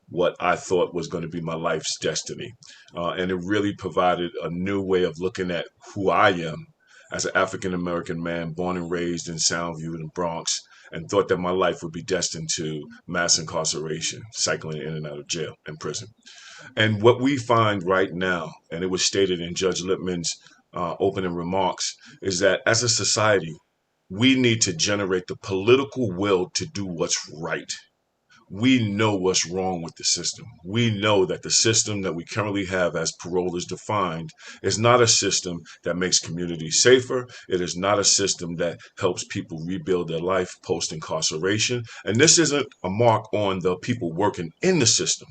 S11: what I thought was going to be my life's destiny. And it really provided a new way of looking at who I am as an African-American man born and raised in Soundview in the Bronx, and thought that my life would be destined to mass incarceration, cycling in and out of jail and prison. And what we find right now, and it was stated in Judge Lippman's opening remarks, is that as a society, we need to generate the political will to do what's right. We know what's wrong with the system. We know that the system that we currently have as parole is defined is not a system that makes communities safer. It is not a system that helps people rebuild their life post-incarceration. And this isn't a mark on the people working in the system.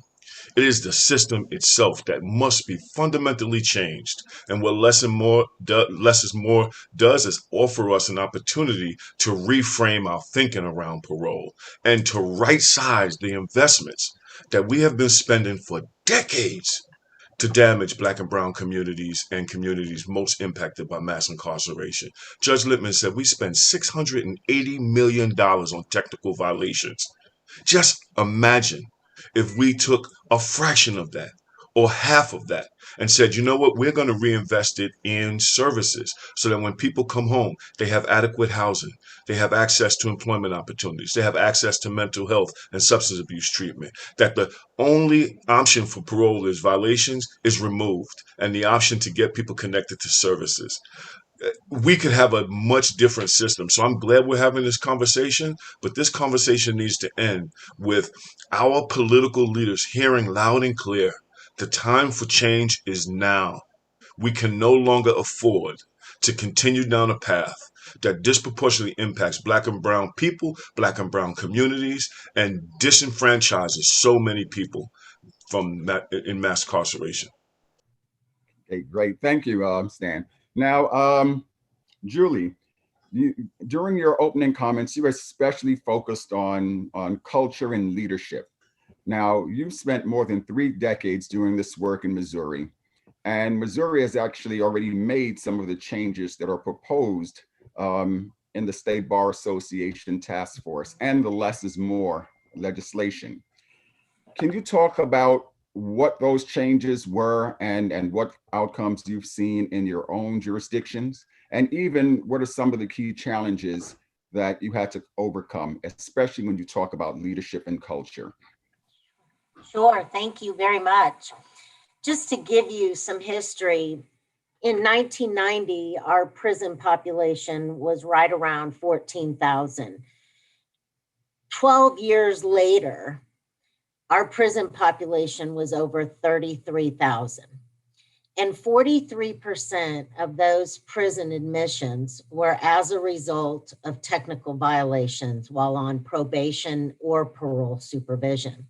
S11: It is the system itself that must be fundamentally changed. And what Less is More does is offer us an opportunity to reframe our thinking around parole and to right-size the investments that we have been spending for decades to damage Black and brown communities and communities most impacted by mass incarceration. Judge Lippman said we spend $680 million on technical violations. Just imagine if we took a fraction of that, or half of that and said, you know what, we're going to reinvest it in services so that when people come home, they have adequate housing, they have access to employment opportunities, they have access to mental health and substance abuse treatment, that the only option for parole is violations is removed, and the option to get people connected to services. We could have a much different system. So I'm glad we're having this conversation, but this conversation needs to end with our political leaders hearing loud and clear the time for change is now. We can no longer afford to continue down a path that disproportionately impacts Black and brown people, Black and brown communities, and disenfranchises so many people from in mass incarceration.
S7: Okay, great. Thank you, Stan. Now, Julie, during your opening comments, you especially focused on culture and leadership. Now, you've spent more than 3 decades doing this work in Missouri, and Missouri has actually already made some of the changes that are proposed in the State Bar Association Task Force and the less is more legislation. Can you talk about what those changes were and what outcomes you've seen in your own jurisdictions? And even what are some of the key challenges that you had to overcome, especially when you talk about leadership and culture?
S9: Sure, thank you very much. Just to give you some history, in 1990, our prison population was right around 14,000. 12 years later, our prison population was over 33,000. And 43% of those prison admissions were as a result of technical violations while on probation or parole supervision.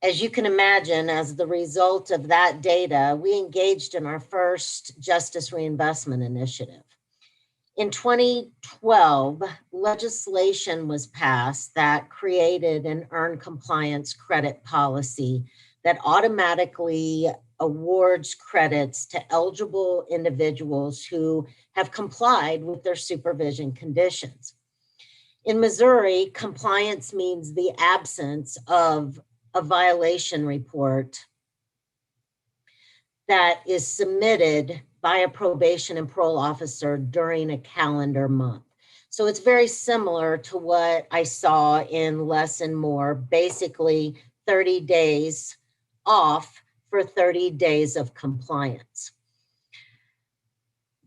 S9: As you can imagine, as the result of that data, we engaged in our first Justice Reinvestment Initiative. In 2012, legislation was passed that created an earned compliance credit policy that automatically awards credits to eligible individuals who have complied with their supervision conditions. In Missouri, compliance means the absence of a violation report that is submitted by a probation and parole officer during a calendar month. So it's very similar to what I saw in Less and More, basically 30 days off for 30 days of compliance.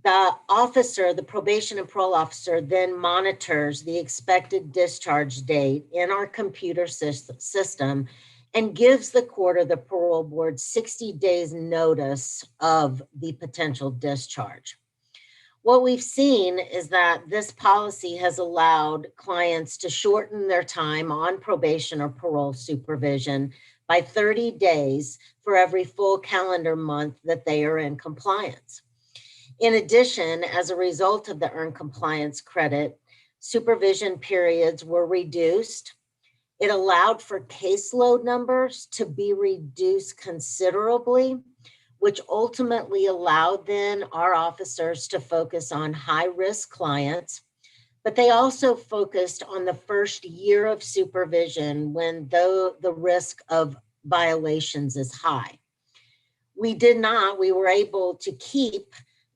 S9: The officer, the probation and parole officer, then monitors the expected discharge date in our computer system and gives the court or the parole board 60 days notice of the potential discharge. What we've seen is that this policy has allowed clients to shorten their time on probation or parole supervision by 30 days for every full calendar month that they are in compliance. In addition, as a result of the earned compliance credit, supervision periods were reduced. It allowed for caseload numbers to be reduced considerably, which ultimately allowed then our officers to focus on high-risk clients, but they also focused on the first year of supervision when the risk of violations is high. We were able to keep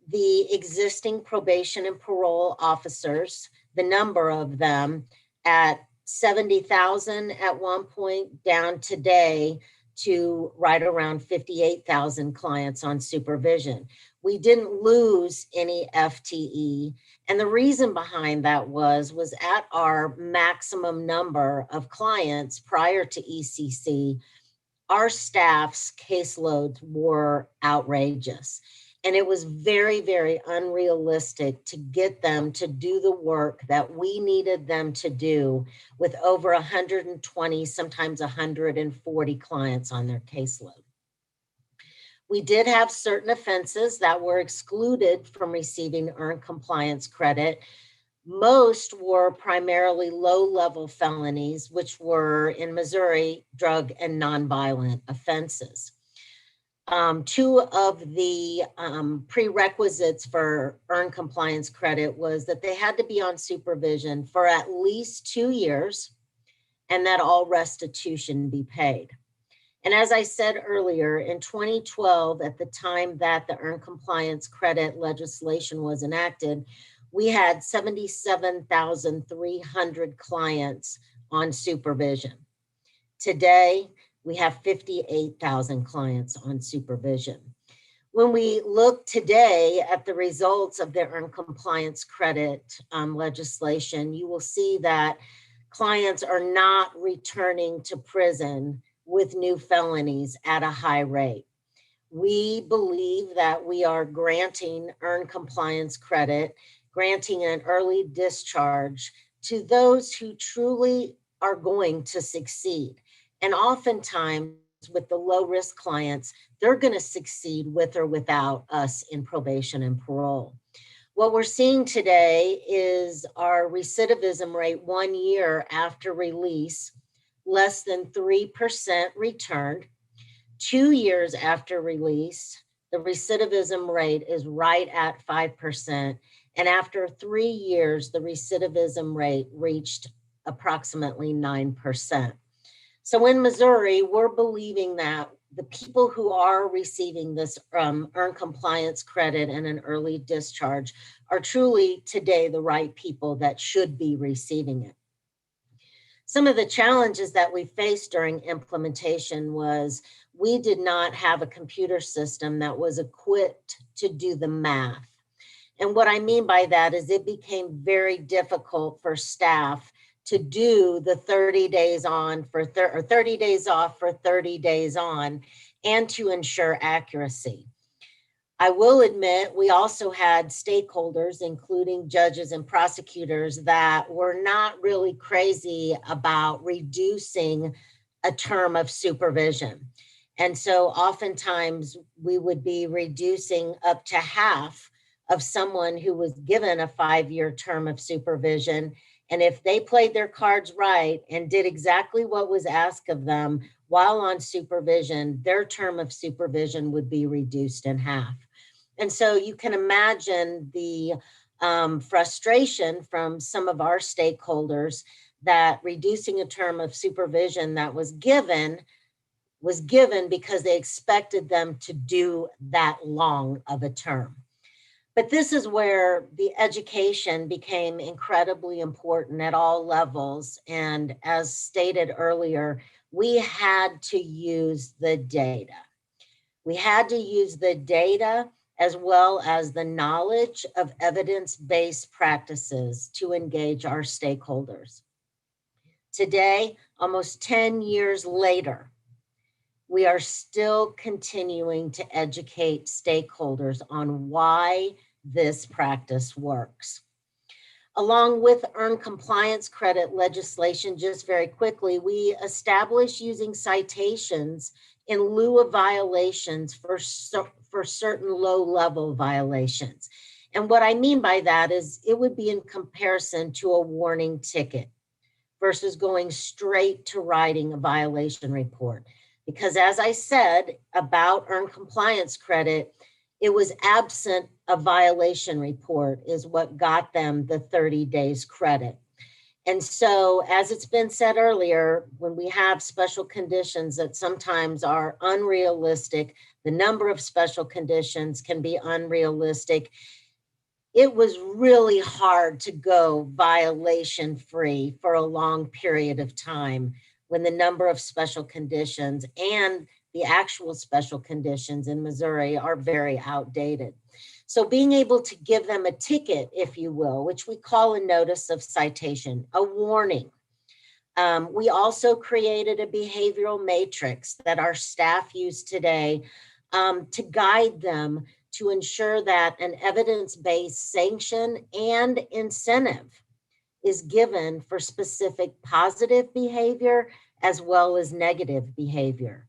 S9: the existing probation and parole officers, the number of them, at 70,000 at one point, down today to right around 58,000 clients on supervision. We didn't lose any FTE. And the reason behind that was at our maximum number of clients prior to ECC, our staff's caseloads were outrageous. And it was very, very unrealistic to get them to do the work that we needed them to do with over 120, sometimes 140 clients on their caseload. We did have certain offenses that were excluded from receiving earned compliance credit. Most were primarily low-level felonies, which were in Missouri, drug and nonviolent offenses. Two of the prerequisites for earned compliance credit was that they had to be on supervision for at least 2 years and that all restitution be paid. And as I said earlier, in 2012, at the time that the earned compliance credit legislation was enacted, we had 77,300 clients on supervision. Today, we have 58,000 clients on supervision. When we look today at the results of the earned compliance credit legislation, you will see that clients are not returning to prison with new felonies at a high rate. We believe that we are granting earned compliance credit, granting an early discharge to those who truly are going to succeed. And oftentimes with the low risk clients, they're going to succeed with or without us in probation and parole. What we're seeing today is our recidivism rate 1 year after release, less than 3% returned. 2 years after release, the recidivism rate is right at 5%. And after 3 years, the recidivism rate reached approximately 9%. So in Missouri, we're believing that the people who are receiving this earned compliance credit and an early discharge are truly today the right people that should be receiving it. Some of the challenges that we faced during implementation was we did not have a computer system that was equipped to do the math. And what I mean by that is it became very difficult for staff to do the 30 days on for 30 days off for 30 days on, and to ensure accuracy. I will admit we also had stakeholders, including judges and prosecutors, that were not really crazy about reducing a term of supervision. And so oftentimes we would be reducing up to half of someone who was given a 5-year term of supervision. And if they played their cards right and did exactly what was asked of them while on supervision, their term of supervision would be reduced in half. And so you can imagine the frustration from some of our stakeholders that reducing a term of supervision that was given because they expected them to do that long of a term. But this is where the education became incredibly important at all levels. And as stated earlier, we had to use the data. We had to use the data as well as the knowledge of evidence-based practices to engage our stakeholders. Today, almost 10 years later, we are still continuing to educate stakeholders on why this practice works. Along with earned compliance credit legislation, just very quickly, we established using citations in lieu of violations for certain low-level violations. And what I mean by that is it would be in comparison to a warning ticket versus going straight to writing a violation report. Because as I said about earned compliance credit, it was absent a violation report is what got them the 30 days credit. And so, as it's been said earlier, when we have special conditions that sometimes are unrealistic, the number of special conditions can be unrealistic. It was really hard to go violation free for a long period of time when the number of special conditions and the actual special conditions in Missouri are very outdated. So being able to give them a ticket, if you will, which we call a notice of citation, a warning. We also created a behavioral matrix that our staff use today to guide them to ensure that an evidence-based sanction and incentive is given for specific positive behavior as well as negative behavior.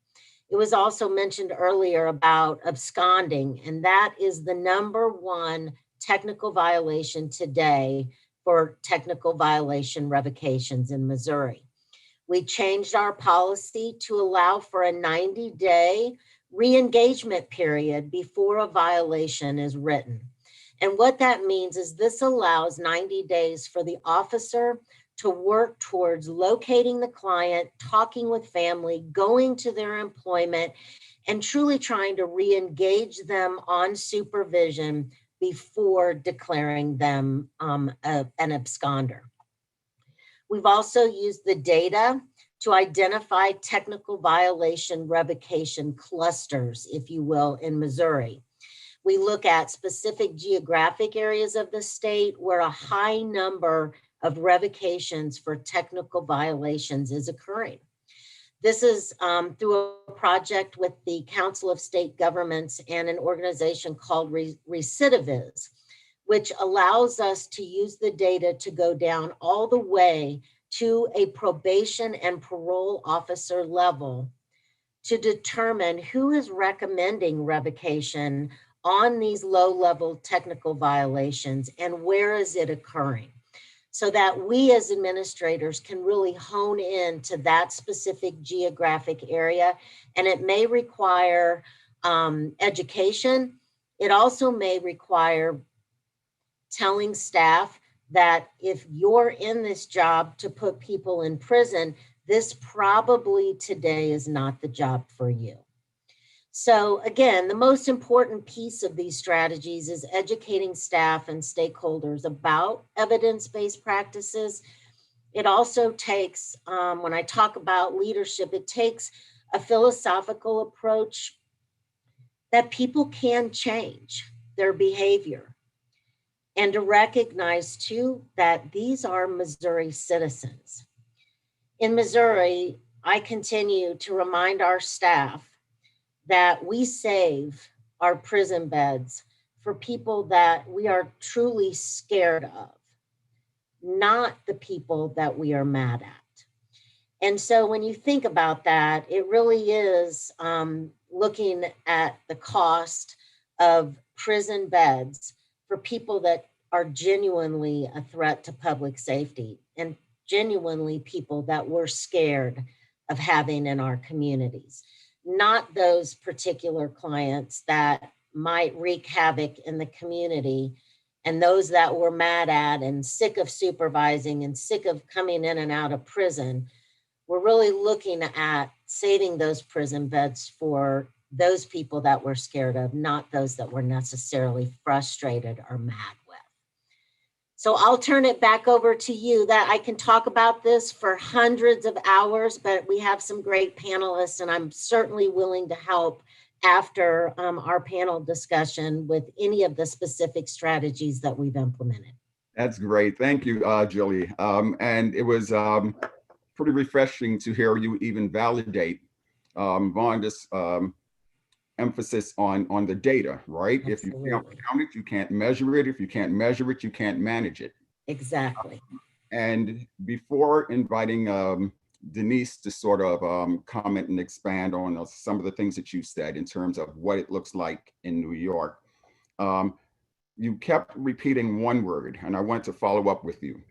S9: It was also mentioned earlier about absconding, and that is the #1 technical violation today for technical violation revocations in Missouri. We changed our policy to allow for a 90-day re-engagement period before a violation is written. And what that means is this allows 90 days for the officer to work towards locating the client, talking with family, going to their employment, and truly trying to re-engage them on supervision before declaring them an absconder. We've also used the data to identify technical violation revocation clusters, if you will, in Missouri. We look at specific geographic areas of the state where a high number of revocations for technical violations is occurring. This is through a project with the Council of State Governments and an organization called Recidivises, which allows us to use the data to go down all the way to a probation and parole officer level to determine who is recommending revocation on these low-level technical violations and where is it occurring, so that we as administrators can really hone in to that specific geographic area. And it may require education. It also may require telling staff that if you're in this job to put people in prison, this probably today is not the job for you. So again, the most important piece of these strategies is educating staff and stakeholders about evidence-based practices. It also takes, when I talk about leadership, it takes a philosophical approach that people can change their behavior, and to recognize too that these are Missouri citizens. In Missouri, I continue to remind our staff that we save our prison beds for people that we are truly scared of, not the people that we are mad at. And so when you think about that, it really is looking at the cost of prison beds for people that are genuinely a threat to public safety and genuinely people that we're scared of having in our communities. Not those particular clients that might wreak havoc in the community and those that we're mad at and sick of supervising and sick of coming in and out of prison. We're really looking at saving those prison beds for those people that we're scared of, not those that we're necessarily frustrated or mad with. So I'll turn it back over to you. That I can talk about this for hundreds of hours, but we have some great panelists and I'm certainly willing to help after our panel discussion with any of the specific strategies that we've implemented.
S7: That's great. Thank you, Julie. And it was pretty refreshing to hear you even validate Vonda's emphasis on the data, right? Absolutely. If you can't count it, you can't measure it. If you can't measure it, you can't manage it.
S9: Exactly.
S7: And before inviting Denise to sort of comment and expand on some of the things that you said in terms of what it looks like in New York, you kept repeating one word, and I want to follow up with you.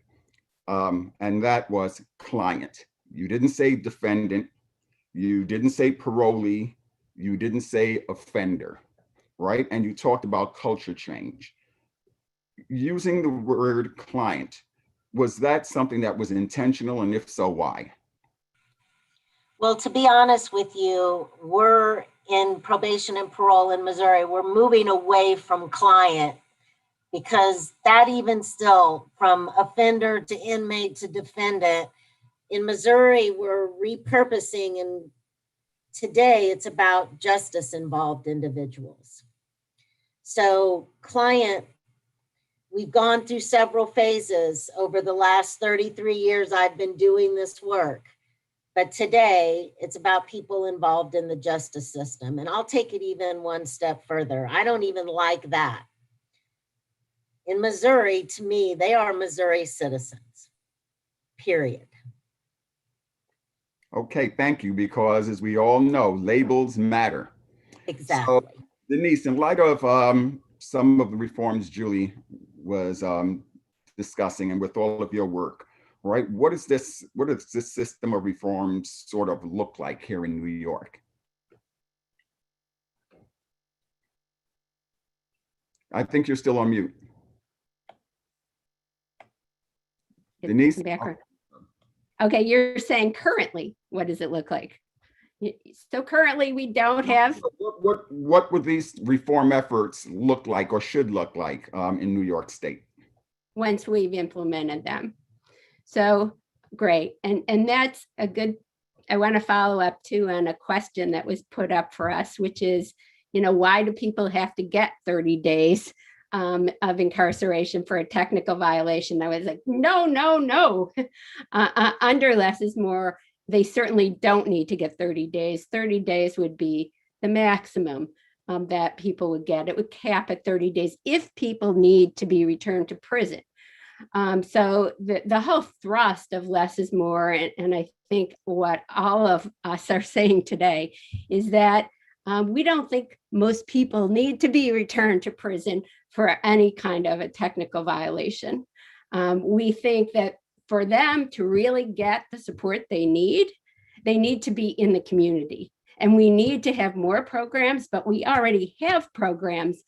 S7: And that was client. You didn't say defendant. You didn't say parolee. You didn't say offender, right? And you talked about culture change. Using the word client, was that something that was intentional? And if so, why?
S9: Well, to be honest with you, we're in probation and parole in Missouri. We're moving away from client because that even still, from offender to inmate to defendant, in Missouri, we're repurposing, and today it's about justice involved individuals. So client, we've gone through several phases over the last 33 years I've been doing this work. But today it's about people involved in the justice system. And I'll take it even one step further. I don't even like that. In Missouri, to me, they are Missouri citizens, period.
S7: Okay, thank you, because as we all know, labels matter.
S9: Exactly.
S7: So, Denise, in light of some of the reforms Julie was discussing, and with all of your work, right? What does this system of reforms sort of look like here in New York? I think you're still on mute. Denise?
S8: Okay, you're saying currently, what does it look like? So currently we don't have.
S7: What would these reform efforts look like or should look like in New York State?
S8: Once we've implemented them. So great. And that's a good, I want to follow up too on a question that was put up for us, which is, why do people have to get 30 days of incarceration for a technical violation? I was like, no. Under less is more. They certainly don't need to get 30 days. 30 days would be the maximum that people would get. It would cap at 30 days if people need to be returned to prison. So the whole thrust of less is more, and I think what all of us are saying today is that we don't think most people need to be returned to prison for any kind of a technical violation. We think that for them to really get the support they need to be in the community. And we need to have more programs, but we already have programs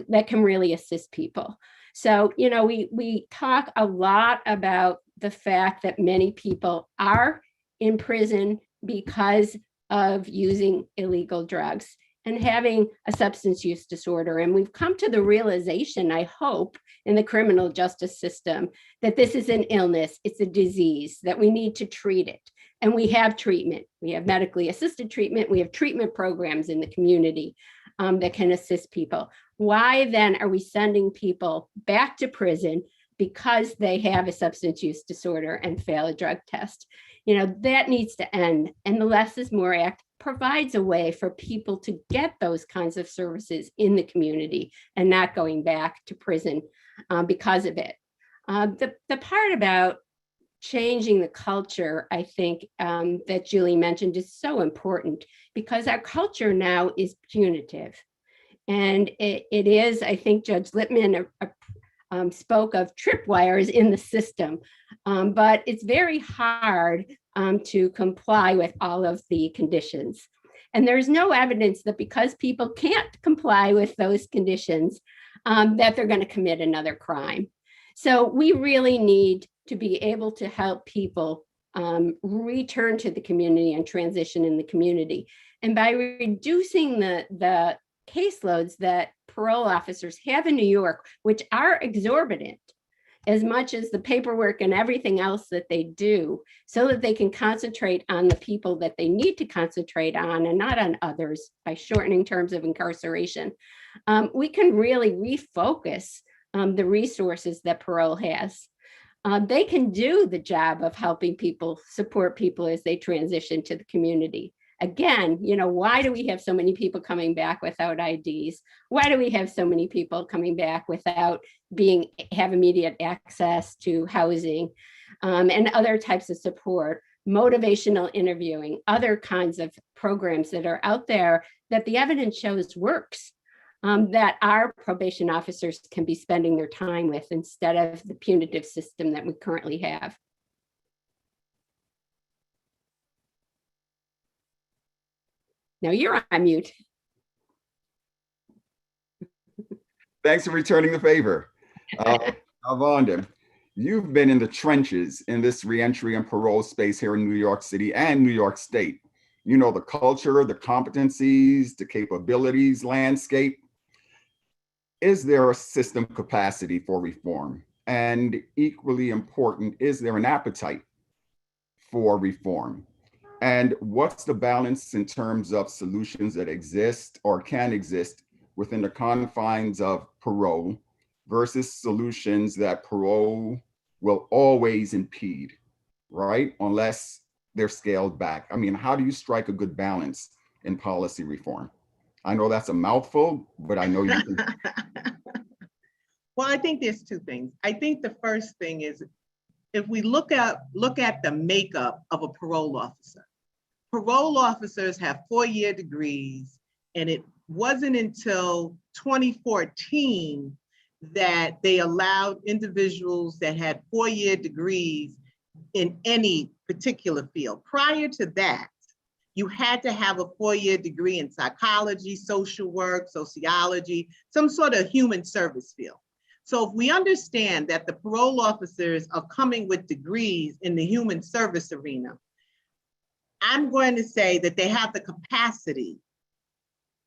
S8: that can really assist people. So, we talk a lot about the fact that many people are in prison because of using illegal drugs and having a substance use disorder. And we've come to the realization, I hope, in the criminal justice system, that this is an illness, it's a disease, that we need to treat it. And we have treatment. We have medically assisted treatment. We have treatment programs in the community that can assist people. Why then are we sending people back to prison because they have a substance use disorder and fail a drug test? That needs to end. And the Less is More Act provides a way for people to get those kinds of services in the community and not going back to prison because of it. The part about changing the culture, I think, that Julie mentioned is so important, because our culture now is punitive. And it is, I think Judge Lippman spoke of tripwires in the system, but it's very hard to comply with all of the conditions. And there's no evidence that because people can't comply with those conditions, that they're going to commit another crime. So we really need to be able to help people return to the community and transition in the community. And by reducing the caseloads that parole officers have in New York, which are exorbitant, as much as the paperwork and everything else that they do, so that they can concentrate on the people that they need to concentrate on and not on others, by shortening terms of incarceration, we can really refocus the resources that parole has. They can do the job of helping people, support people as they transition to the community. Again, why do we have so many people coming back without IDs? Why do we have so many people coming back without have immediate access to housing and other types of support, motivational interviewing, other kinds of programs that are out there that the evidence shows works, that our probation officers can be spending their time with instead of the punitive system that we currently have. Now you're on mute.
S7: Thanks for returning the favor. Avonda, you've been in the trenches in this reentry and parole space here in New York City and New York State. You know the culture, the competencies, the capabilities landscape. Is there a system capacity for reform? And equally important, is there an appetite for reform? And what's the balance in terms of solutions that exist or can exist within the confines of parole versus solutions that parole will always impede, right? Unless they're scaled back. I mean, how do you strike a good balance in policy reform? I know that's a mouthful, but I know you can.
S10: Well, I think there's two things. I think the first thing is, if we look at the makeup of a parole officer, parole officers have 4-year degrees, and it wasn't until 2014 that they allowed individuals that had 4-year degrees in any particular field. Prior to that, you had to have a 4-year degree in psychology, social work, sociology, some sort of human service field. So if we understand that the parole officers are coming with degrees in the human service arena, I'm going to say that they have the capacity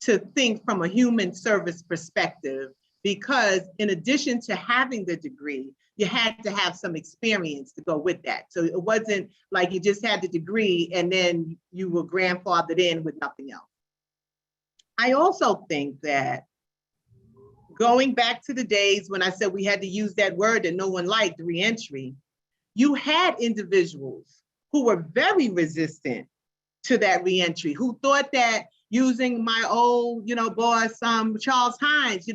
S10: to think from a human service perspective, because in addition to having the degree, you had to have some experience to go with that. So it wasn't like you just had the degree and then you were grandfathered in with nothing else. I also think that going back to the days when I said we had to use that word that no one liked, reentry, you had individuals who were very resistant to that reentry, who thought that, using my old, boss, Charles Hines,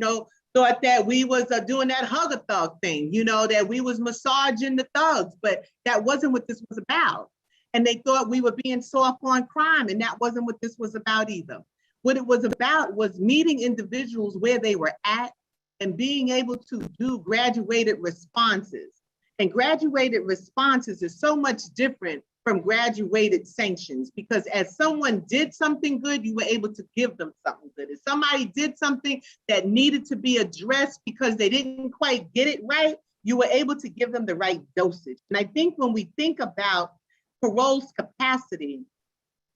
S10: thought that we was doing that hug a thug thing, that we was massaging the thugs, but that wasn't what this was about. And they thought we were being soft on crime, and that wasn't what this was about either. What it was about was meeting individuals where they were at and being able to do graduated responses. And graduated responses is so much different from graduated sanctions, because as someone did something good, you were able to give them something good. If somebody did something that needed to be addressed because they didn't quite get it right, you were able to give them the right dosage. And I think when we think about parole's capacity,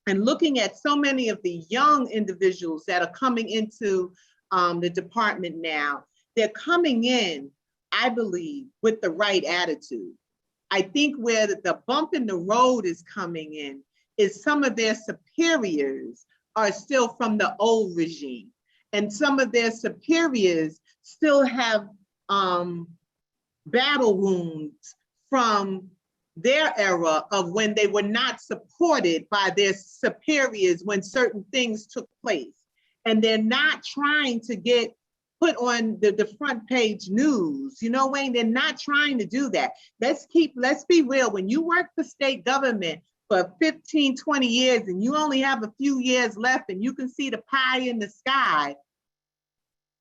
S10: and looking at so many of the young individuals that are coming into the department now, they're coming in, I believe, with the right attitude. I think where the bump in the road is coming in is some of their superiors are still from the old regime. And some of their superiors still have battle wounds from their era of when they were not supported by their superiors when certain things took place. And they're not trying to get put on the front page news. Wayne, they're not trying to do that. Let's be real. When you work for state government for 15, 20 years and you only have a few years left and you can see the pie in the sky,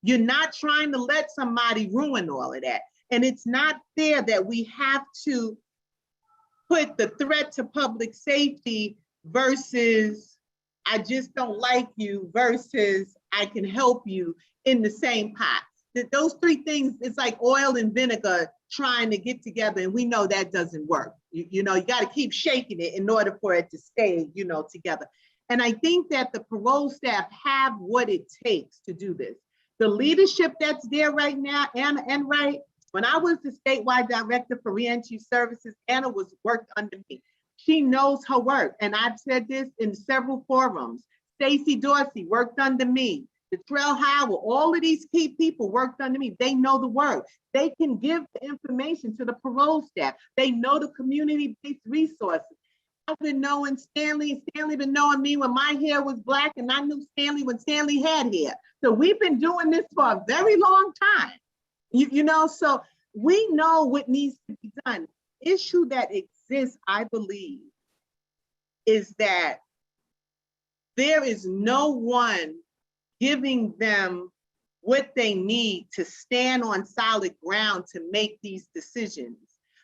S10: you're not trying to let somebody ruin all of that. And it's not fair that we have to put the threat to public safety versus I just don't like you versus I can help you in the same pot. Those three things, it's like oil and vinegar trying to get together, and we know that doesn't work. You got to keep shaking it in order for it to stay, together. And I think that the parole staff have what it takes to do this. The leadership that's there right now, Anna Enright, when I was the statewide director for reentry services, Anna worked under me. She knows her work. And I've said this in several forums. Stacey Dorsey worked under me. Detrell Howell, all of these key people worked under me. They know the work. They can give the information to the parole staff. They know the community-based resources. I've been knowing Stanley, and Stanley been knowing me when my hair was black, and I knew Stanley when Stanley had hair. So we've been doing this for a very long time. So we know what needs to be done. Issue that exists, I believe, is that there is no one giving them what they need to stand on solid ground to make these decisions.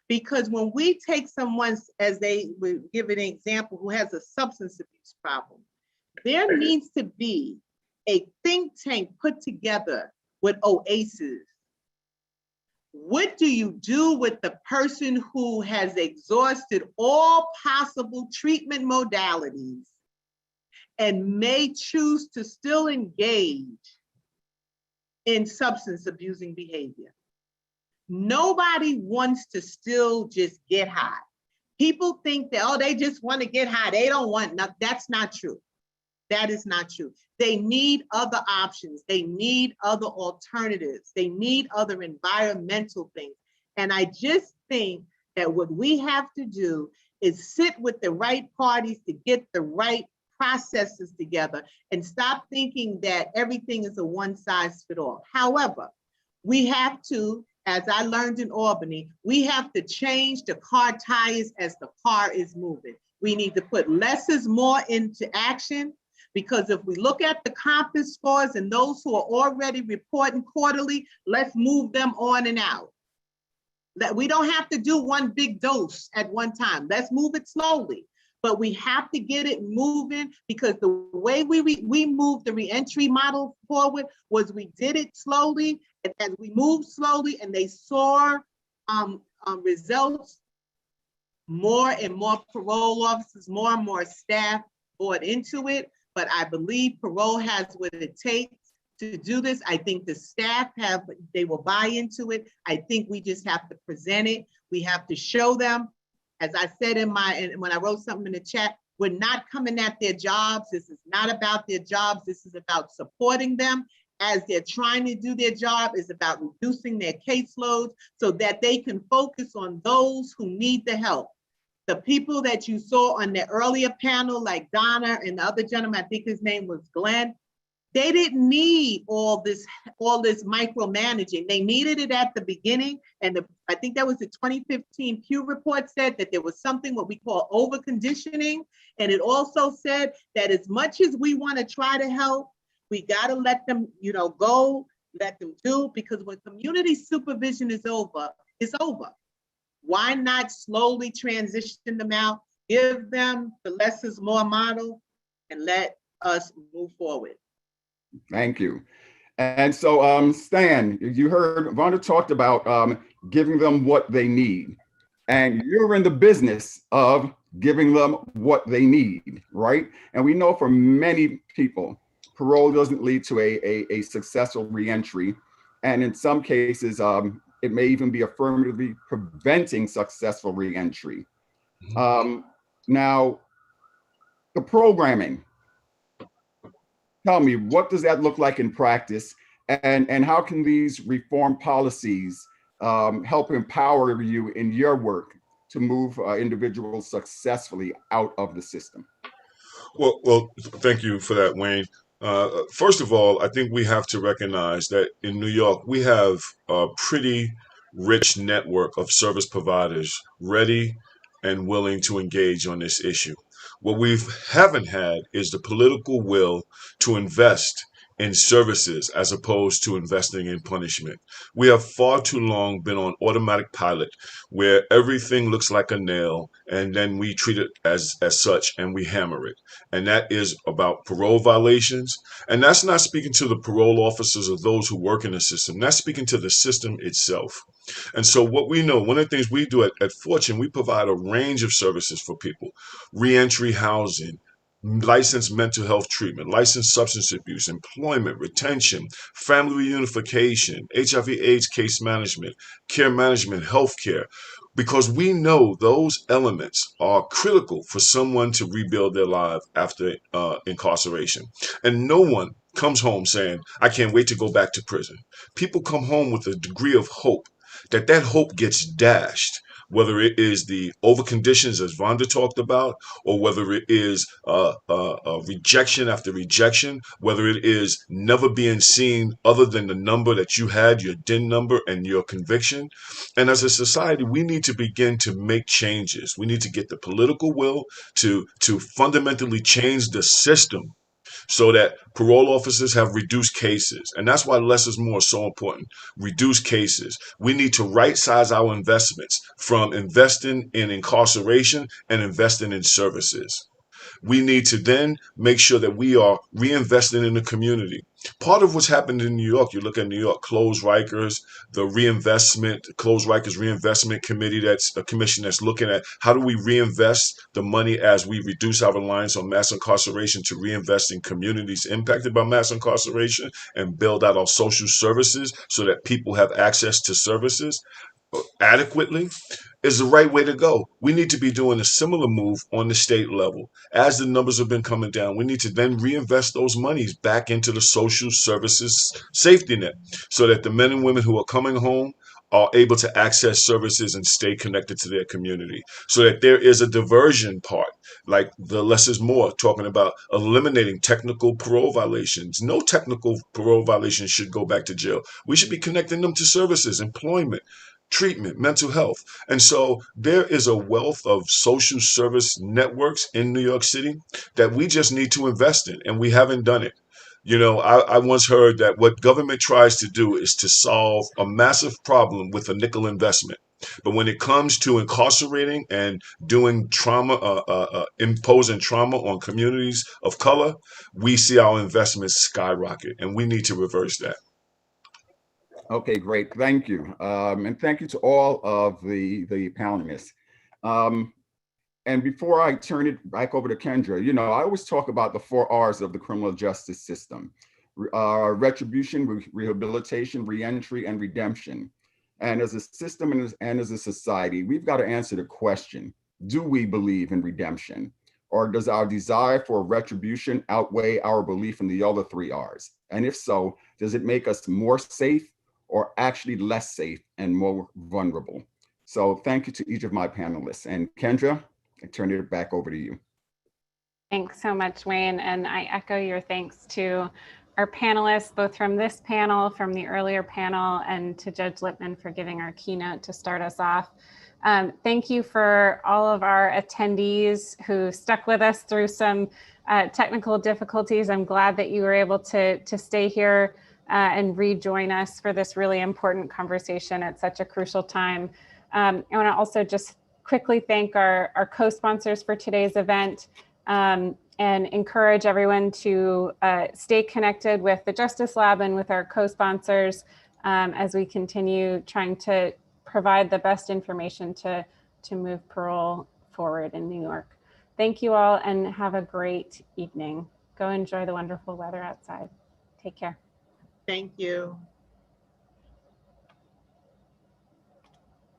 S10: Because when we take someone, as they would give an example, who has a substance abuse problem, there needs to be a think tank put together with OASIS. What do you do with the person who has exhausted all possible treatment modalities and may choose to still engage in substance abusing behavior? Nobody wants to still just get high. People think that, oh, they just want to get high. They don't want nothing. That's not true. That is not true. They need other options. They need other alternatives. They need other environmental things. And I just think that what we have to do is sit with the right parties to get the right processes together and stop thinking that everything is a one size fits all. However, we have to, as I learned in Albany, we have to change the car tires as the car is moving. We need to put less is more into action, because if we look at the compass scores and those who are already reporting quarterly, let's move them on and out. That we don't have to do one big dose at one time. Let's move it slowly. But we have to get it moving, because the way we moved the reentry model forward was we did it slowly, as we move slowly and they saw results, more and more parole officers, more and more staff bought into it. But I believe parole has what it takes to do this. I think the staff they will buy into it. I think we just have to present it. We have to show them. As I said when I wrote something in the chat, we're not coming at their jobs. This is not about their jobs. This is about supporting them as they're trying to do their job. It's about reducing their caseloads so that they can focus on those who need the help. The people that you saw on the earlier panel, like Donna and the other gentleman, I think his name was Glenn, they didn't need all this micromanaging. They needed it at the beginning. And I think that was the 2015 Pew report said that there was something what we call overconditioning. And it also said that as much as we want to try to help, we got to let them, go, let them do, because when community supervision is over, it's over. Why not slowly transition them out, give them the less is more model, and let us move forward.
S7: Thank you. And so, Stan, you heard Vonda talked about giving them what they need. And you're in the business of giving them what they need, right? And we know for many people, parole doesn't lead to a successful reentry. And in some cases, it may even be affirmatively preventing successful reentry. Now, the programming, tell me, what does that look like in practice? And how can these reform policies help empower you in your work to move individuals successfully out of the system?
S11: Well, thank you for that, Wayne. First of all, I think we have to recognize that in New York, we have a pretty rich network of service providers ready and willing to engage on this issue. What we haven't had is the political will to invest in services as opposed to investing in punishment. We have far too long been on automatic pilot where everything looks like a nail and then we treat it as such and we hammer it. And that is about parole violations. And that's not speaking to the parole officers or those who work in the system. That's speaking to the system itself. And so what we know, one of the things we do at Fortune, we provide a range of services for people: reentry housing, licensed mental health treatment, licensed substance abuse, employment, retention, family reunification, HIV/AIDS case management, care management, healthcare, because we know those elements are critical for someone to rebuild their life after incarceration. And no one comes home saying, I can't wait to go back to prison. People come home with a degree of hope that hope gets dashed, whether it is the overconditions as Vonda talked about, or whether it is rejection after rejection, whether it is never being seen other than the number that you had, your DIN number and your conviction. And as a society, we need to begin to make changes. We need to get the political will to fundamentally change the system so that parole officers have reduced cases. And that's why less is more is so important. Reduce cases. We need to right size our investments from investing in incarceration and investing in services. We need to then make sure that we are reinvesting in the community. Part of what's happened in New York, you look at New York, closed Rikers, closed Rikers Reinvestment Committee, that's a commission that's looking at how do we reinvest the money as we reduce our reliance on mass incarceration to reinvest in communities impacted by mass incarceration and build out our social services so that people have access to services adequately, is the right way to go. We need to be doing a similar move on the state level. As the numbers have been coming down, we need to then reinvest those monies back into the social services safety net so that the men and women who are coming home are able to access services and stay connected to their community, so that there is a diversion part, like the less is more, talking about eliminating technical parole violations. No technical parole violations should go back to jail. We should be connecting them to services, employment, treatment, mental health. And so there is a wealth of social service networks in New York City that we just need to invest in, and we haven't done it. You know, I once heard that what government tries to do is to solve a massive problem with a nickel investment. But when it comes to incarcerating and doing trauma, imposing trauma on communities of color, we see our investments skyrocket, and we need to reverse that.
S7: Okay, great. Thank you. And thank you to all of the panelists. And before I turn it back over to Kendra, you know, I always talk about the 4 R's of the criminal justice system: retribution, rehabilitation, reentry, and redemption. And as a system and as a society, we've got to answer the question, do we believe in redemption? Or does our desire for retribution outweigh our belief in the other 3 R's? And if so, does it make us more safe or actually less safe and more vulnerable? So thank you to each of my panelists. And Kendra, I turn it back over to you.
S6: Thanks so much, Wayne. And I echo your thanks to our panelists, both from this panel, from the earlier panel, and to Judge Lippman for giving our keynote to start us off. Thank you for all of our attendees who stuck with us through some technical difficulties. I'm glad that you were able to stay here and rejoin us for this really important conversation at such a crucial time. I want to also just quickly thank our co-sponsors for today's event, and encourage everyone to stay connected with the Justice Lab and with our co-sponsors as we continue trying to provide the best information to move parole forward in New York. Thank you all and have a great evening. Go enjoy the wonderful weather outside. Take care.
S10: Thank you.